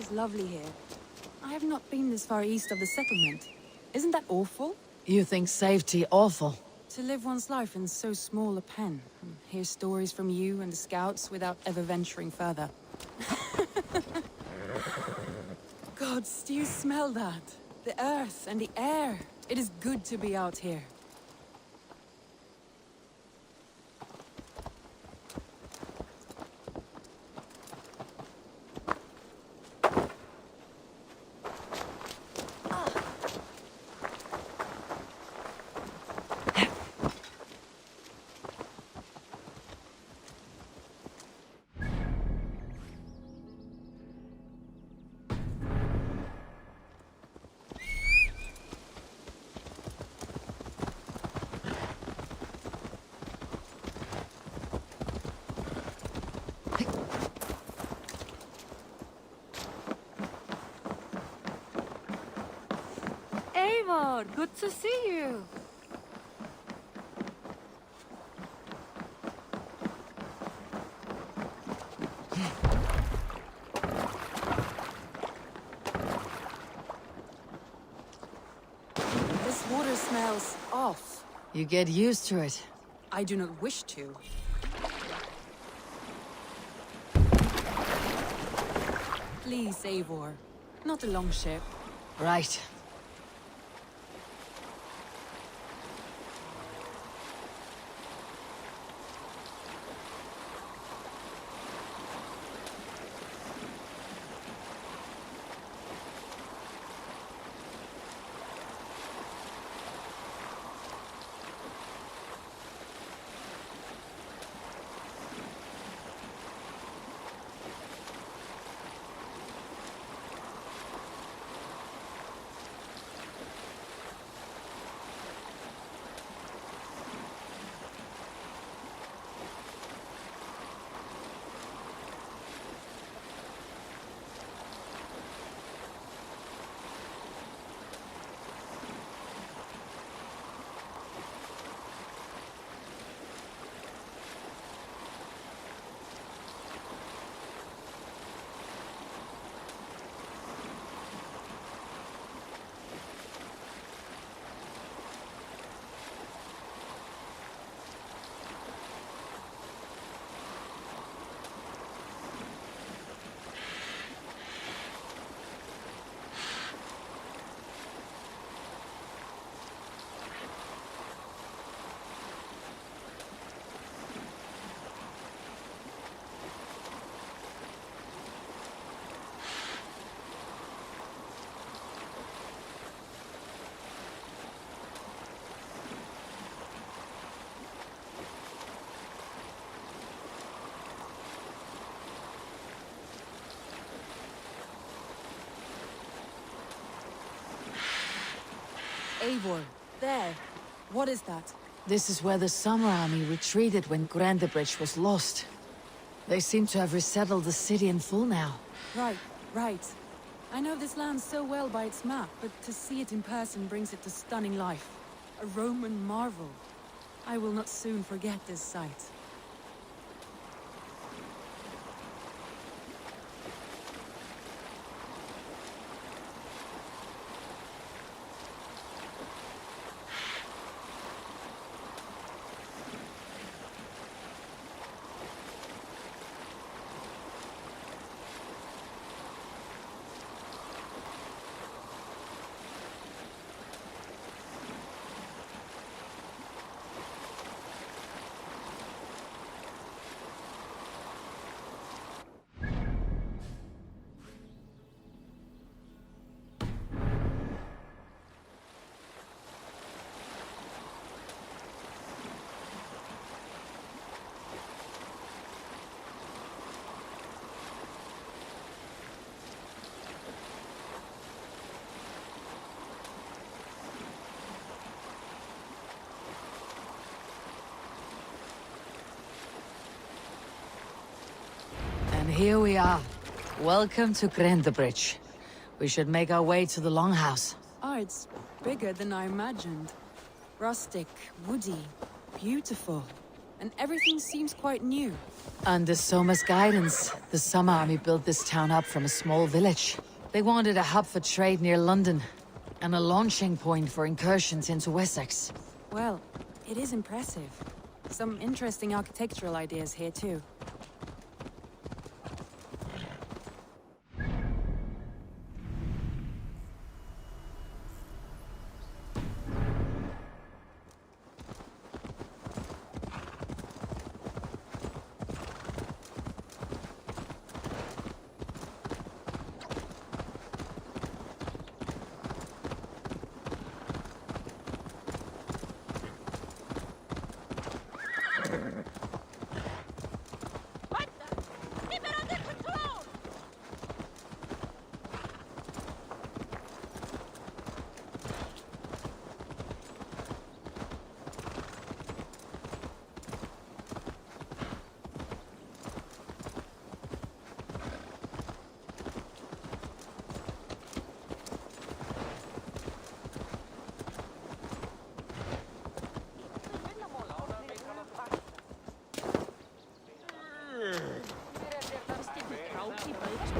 is lovely here. I have not been this far east of the settlement. Isn't that awful? You think safety awful? To live one's life in so small a pen, and hear stories from you and the scouts without ever venturing further. Gods, do you smell that? The earth and the air. It is good to be out here. Eivor, good to see you. This water smells off. You get used to it. I do not wish to. Please, Eivor. Not a long ship. Right. Eivor, there. What is that? This is where the Summer Army retreated when Grandebridge was lost. They seem to have resettled the city in full now. Right, right. I know this land so well by its map, but to see it in person brings it to stunning life. A Roman marvel. I will not soon forget this sight. And here we are. Welcome to Grandebridge. We should make our way to the Longhouse. Oh, it's bigger than I imagined. Rustic, woody, beautiful. and everything seems quite new. Under Soma's guidance, the Summer Army built this town up from a small village. They wanted a hub for trade near London, and a launching point for incursions into Wessex. Well, it is impressive. Some interesting architectural ideas here too.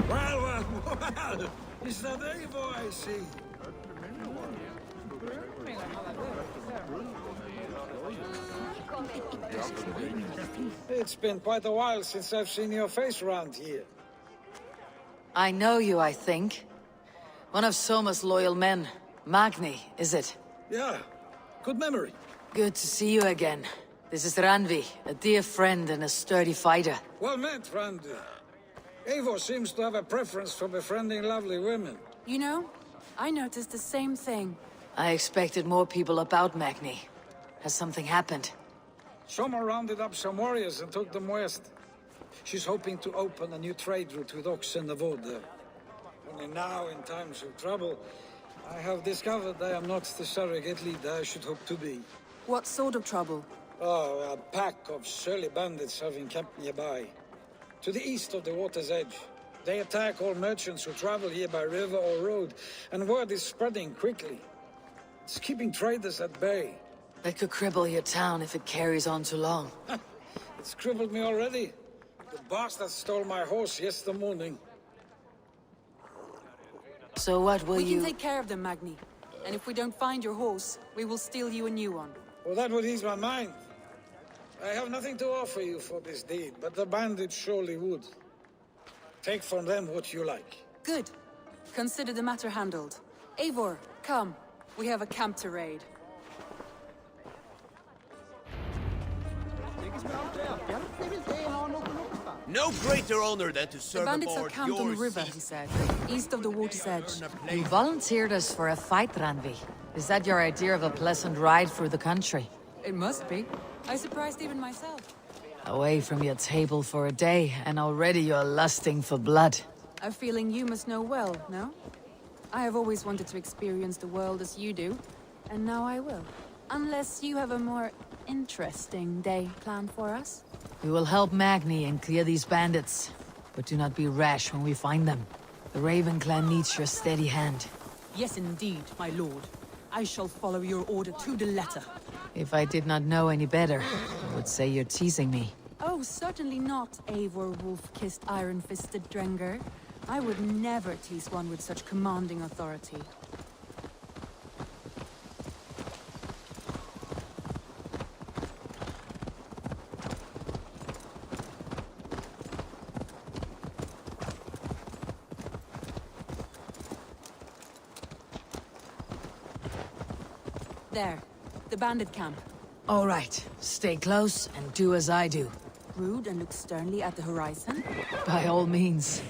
Well, is that Eivor I see? It's been quite a while since I've seen your face around here. I know you, I think. One of Soma's loyal men. Magni, is it? Yeah, good memory. Good to see you again. This is Randvi, a dear friend and a sturdy fighter. Well met, Randy. Eivor seems to have a preference for befriending lovely women. You know, I noticed the same thing. I expected more people about Magni. Has something happened? Soma rounded up some warriors and took them west. She's hoping to open a new trade route with oxen and wood there. Only now, in times of trouble, I have discovered I am not the surrogate leader I should hope to be. What sort of trouble? Oh, a pack of surly bandits have encamped nearby. To the east of the water's edge. They attack all merchants who travel here by river or road, and word is spreading quickly. It's keeping traders at bay. That could cripple your town if it carries on too long. It's crippled me already. The bastard stole my horse yesterday morning. So what will We can take care of them, Magni. And if we don't find your horse, we will steal you a new one. Well, that would ease my mind. I have nothing to offer you for this deed, but the bandits surely would. Take from them what you like. Good. Consider the matter handled. Eivor, come. We have a camp to raid. No greater honor than to The serve bandits are aboard camped on the your river, sea. he said. East of the water's edge. You volunteered us for a fight, Randvi. Is that your idea of a pleasant ride through the country? It must be. I surprised even myself. Away from your table for a day, and already you're lusting for blood. A feeling you must know well, no? I have always wanted to experience the world as you do, and now I will. Unless you have a more interesting day planned for us? We will help Magni and clear these bandits, but do not be rash when we find them. The Raven clan needs your steady hand. Yes, indeed, my lord. I shall follow your order to the letter. If I did not know any better, I would say you're teasing me. Oh, certainly not, Eivor wolf-kissed iron-fisted Drenger. I would never tease one with such commanding authority. There. The bandit camp. All right. Stay close and do as I do. Rude and look sternly at the horizon? By all means.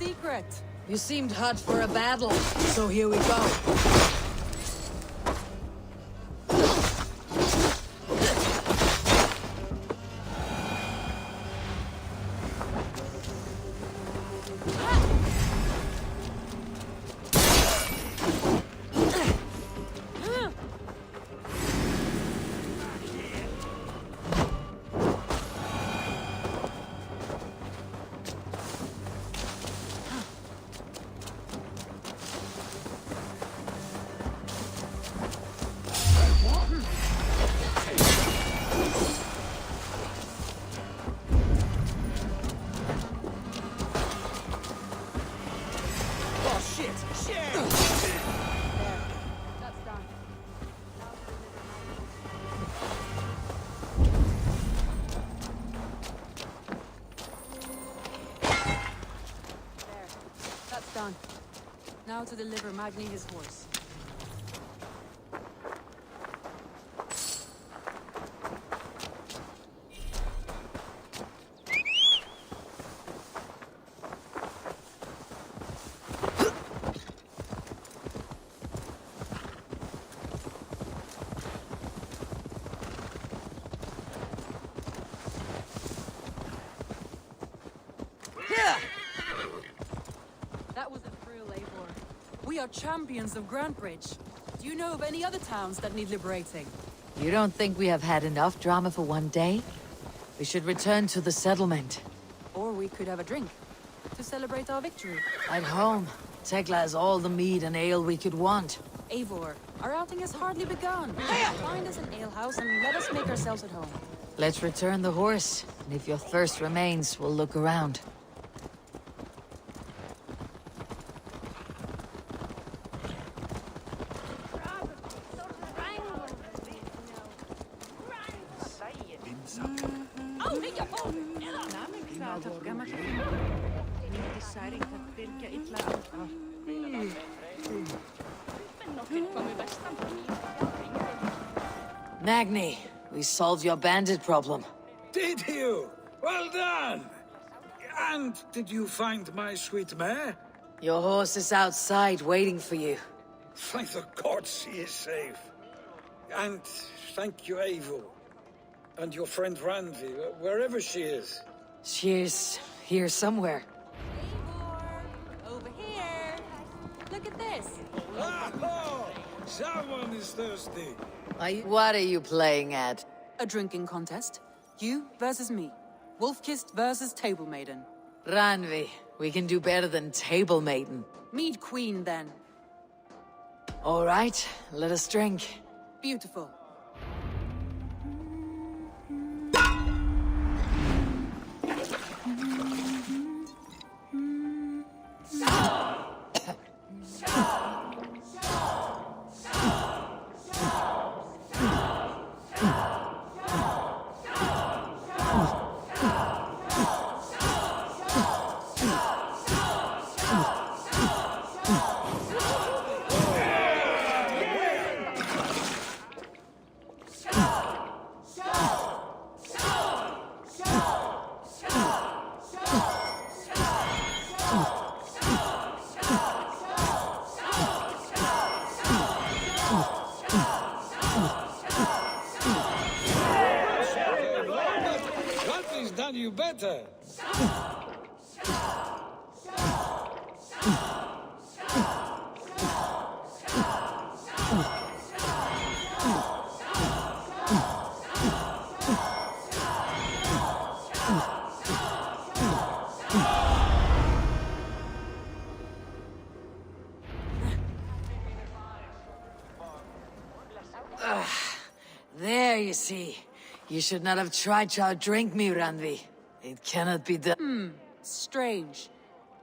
secret? You seemed hot for a battle, so here we go. That's done. Now to deliver Magni his horse. That was a thrill, Eivor. We are champions of Grantbridge. Do you know of any other towns that need liberating? You don't think we have had enough drama for one day? We should return to the settlement. Or we could have a drink to celebrate our victory. At home, Tekla has all the mead and ale we could want. Eivor, our outing has hardly begun. Find us an alehouse and let us make ourselves at home. Let's return the horse, and if your thirst remains, we'll look around. Magni, we solved your bandit problem. Did you? Well done! And did you find my sweet mare? Your horse is outside waiting for you. Thank the gods she is safe. And thank you, Eivor. And your friend Randvi, wherever she is. She is here somewhere. Over here! Look at this! Oh, someone is thirsty. What are you playing at? A drinking contest. You versus me. Wolf-Kissed versus Table Maiden. Randvi, we can do better than Table Maiden. Mead Queen, then. All right, let us drink. Beautiful. Randvi's done you better. There, you see. You should not have tried to outdrink me, Randvi. It cannot be done. Strange.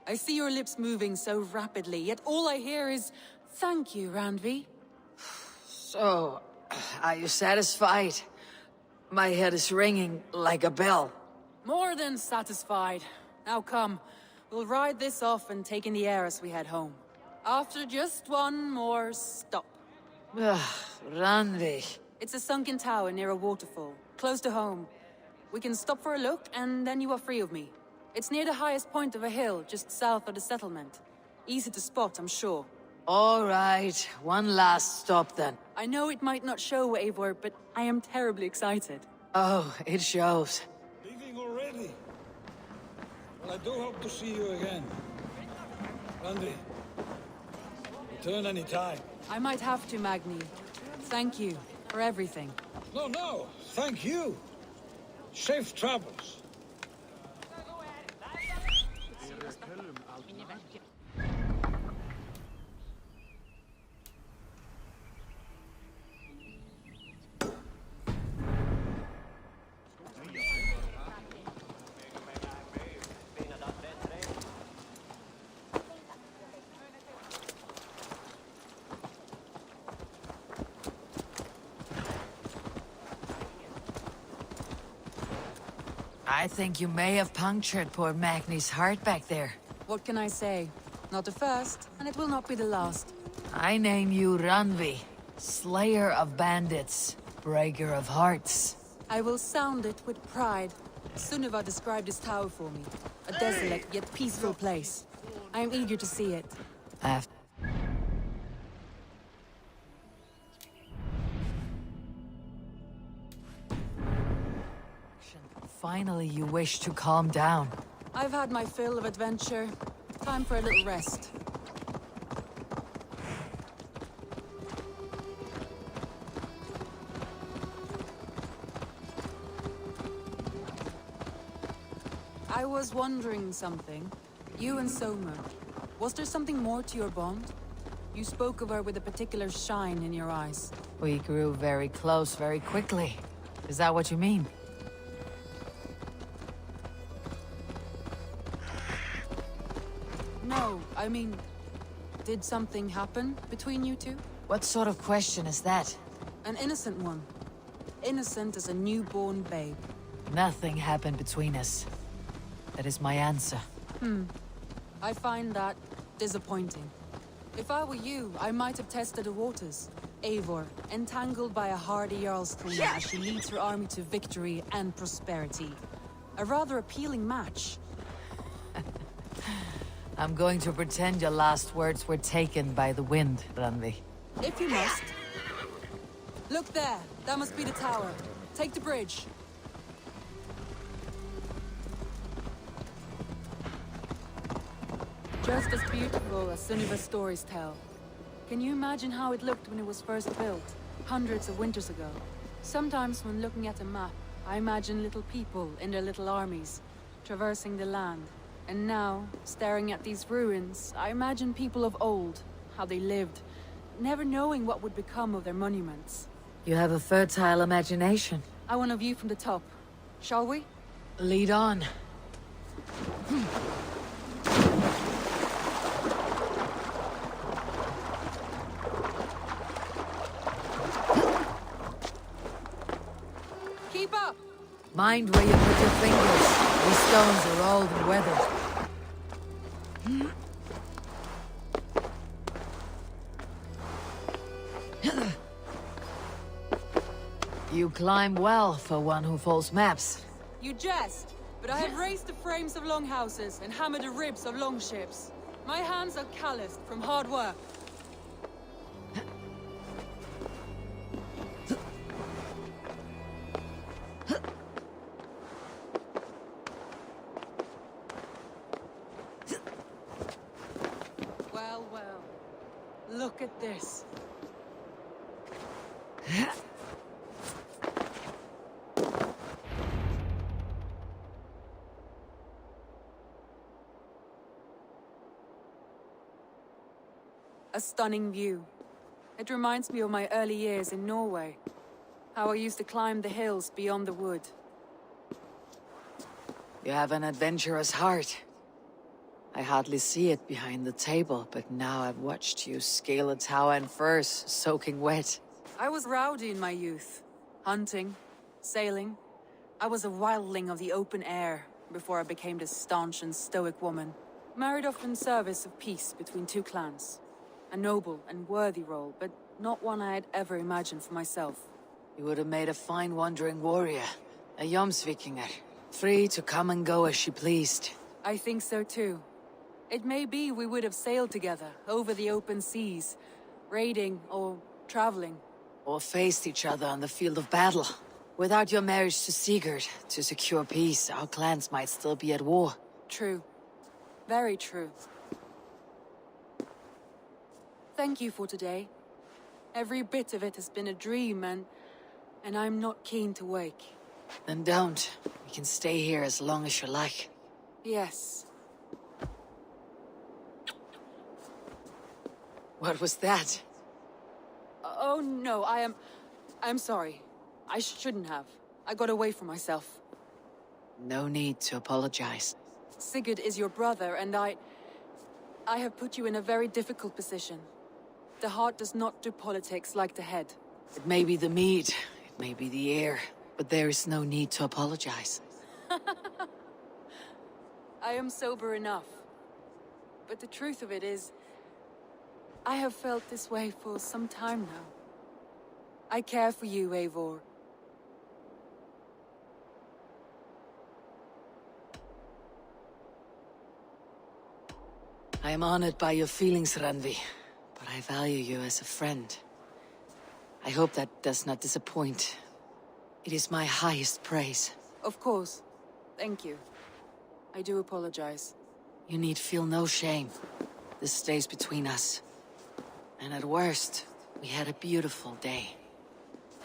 I see your lips moving so rapidly, yet all I hear is, "Thank you, Randvi." So, are you satisfied? My head is ringing like a bell. More than satisfied. Now come, we'll ride this off and take in the air as we head home. After just one more stop. Randvi. It's a sunken tower near a waterfall, close to home. We can stop for a look, and then you are free of me. It's near the highest point of a hill, just south of the settlement. Easy to spot, I'm sure. All right, one last stop then. I know it might not show, Eivor, but I am terribly excited. Oh, it shows. Leaving already? Well, I do hope to see you again. Randy, return any time. I might have to, Magni. Thank you for everything. No, thank you. Safe travels. I think you may have punctured poor Magni's heart back there. What can I say? Not the first, and it will not be the last. I name you Randvi, Slayer of Bandits, Breaker of Hearts. I will sound it with pride. Sunniva described this tower for me. A desolate yet peaceful place. I am eager to see it. Finally, you wish to calm down. I've had my fill of adventure. Time for a little rest. I was wondering something. You and Soma. Was there something more to your bond? You spoke of her with a particular shine in your eyes. We grew very close very quickly. Is that what you mean? No, I mean, did something happen between you two? What sort of question is that? An innocent one. Innocent as a newborn babe. Nothing happened between us. That is my answer. I find that disappointing. If I were you, I might have tested the waters. Eivor, entangled by a hardy Jarlskona as she leads her army to victory and prosperity. A rather appealing match. I'm going to pretend your last words were taken by the wind, Randvi. If you must. Look there. That must be the tower. Take the bridge. Just as beautiful as Sunniva's stories tell. Can you imagine how it looked when it was first built, hundreds of winters ago? Sometimes when looking at a map, I imagine little people in their little armies, traversing the land. And now, staring at these ruins, I imagine people of old, how they lived, never knowing what would become of their monuments. You have a fertile imagination. I want a view from the top. Shall we? Lead on. Keep up! Mind where you put your fingers. These stones are old and weathered. You climb well for one who folds maps. You jest, but I have raised the frames of longhouses and hammered the ribs of longships. My hands are calloused from hard work. Well, well. Look at this. A stunning view. It reminds me of my early years in Norway. How I used to climb the hills beyond the wood. You have an adventurous heart. I hardly see it behind the table, but now I've watched you scale a tower in furs, soaking wet. I was rowdy in my youth. Hunting, sailing. I was a wildling of the open air before I became this staunch and stoic woman. Married off in service of peace between two clans. A noble and worthy role, but not one I had ever imagined for myself. You would have made a fine wandering warrior. A Jomsvikinger. Free to come and go as she pleased. I think so too. It may be we would have sailed together, over the open seas, raiding or traveling. Or faced each other on the field of battle. Without your marriage to Sigurd, to secure peace, our clans might still be at war. True. Very true. Thank you for today. Every bit of it has been a dream, and I'm not keen to wake. Then don't. We can stay here as long as you like. Yes. What was that? Oh no, I'm sorry. I shouldn't have. I got away from myself. No need to apologize. Sigurd is your brother, and I have put you in a very difficult position. The heart does not do politics like the head. It may be the meat, it may be the air, but there is no need to apologize. I am sober enough. But the truth of it is, I have felt this way for some time now. I care for you, Eivor. I am honored by your feelings, Randvi, but I value you as a friend. I hope that does not disappoint. It is my highest praise. Of course. Thank you. I do apologize. You need feel no shame. This stays between us. And at worst, we had a beautiful day.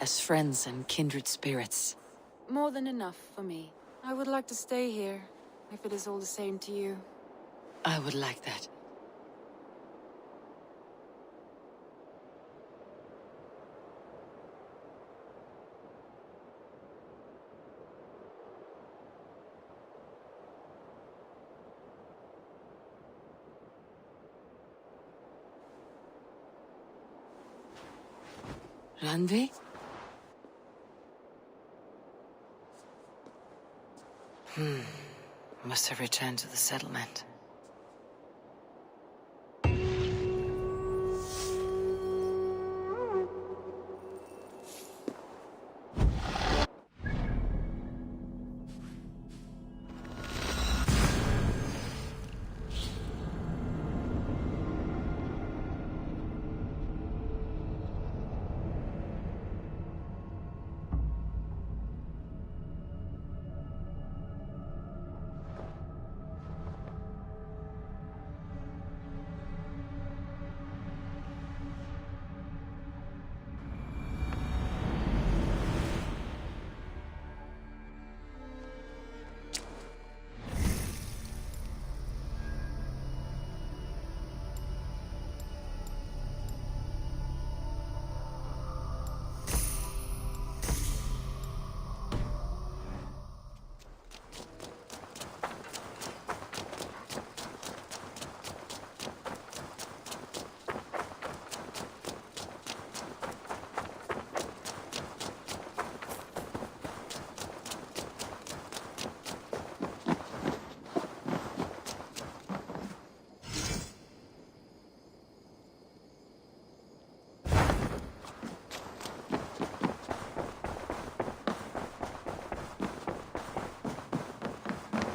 As friends and kindred spirits. More than enough for me. I would like to stay here, if it is all the same to you. I would like that. Randvi? Must have returned to the settlement.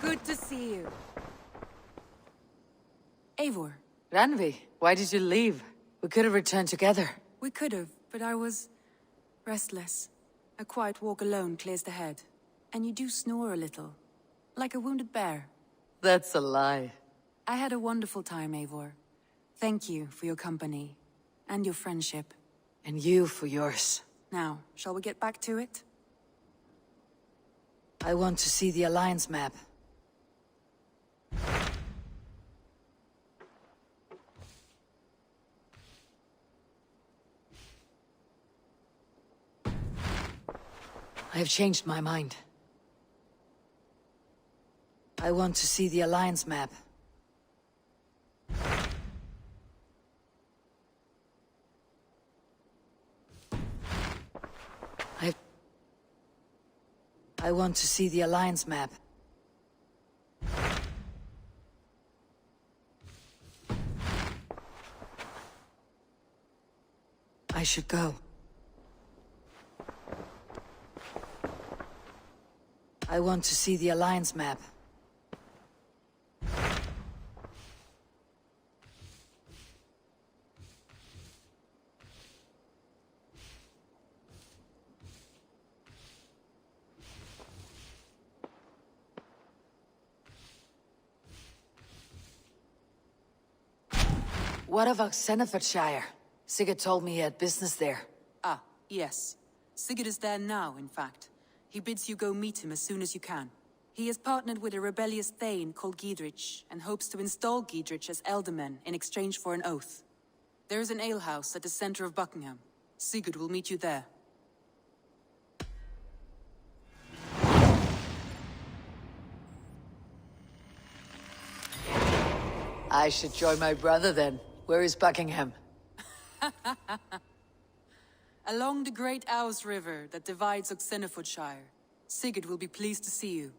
Good to see you. Eivor. Randvi, why did you leave? We could have returned together. We could have, but I was restless. A quiet walk alone clears the head. And you do snore a little, like a wounded bear. That's a lie. I had a wonderful time, Eivor. Thank you for your company, and your friendship. And you for yours. Now, shall we get back to it? I want to see the Alliance map. I have changed my mind. I want to see the Alliance map. I want to see the Alliance map. I should go. I want to see the Alliance map. What of Oxenfordshire? Sigurd told me he had business there. Ah, yes. Sigurd is there now, in fact. He bids you go meet him as soon as you can. He has partnered with a rebellious Thane called Giedrich, and hopes to install Giedrich as Elderman in exchange for an oath. There is an alehouse at the center of Buckingham. Sigurd will meet you there. I should join my brother then. Where is Buckingham? Along the great Ouse River that divides Oxenfordshire. Sigurd will be pleased to see you.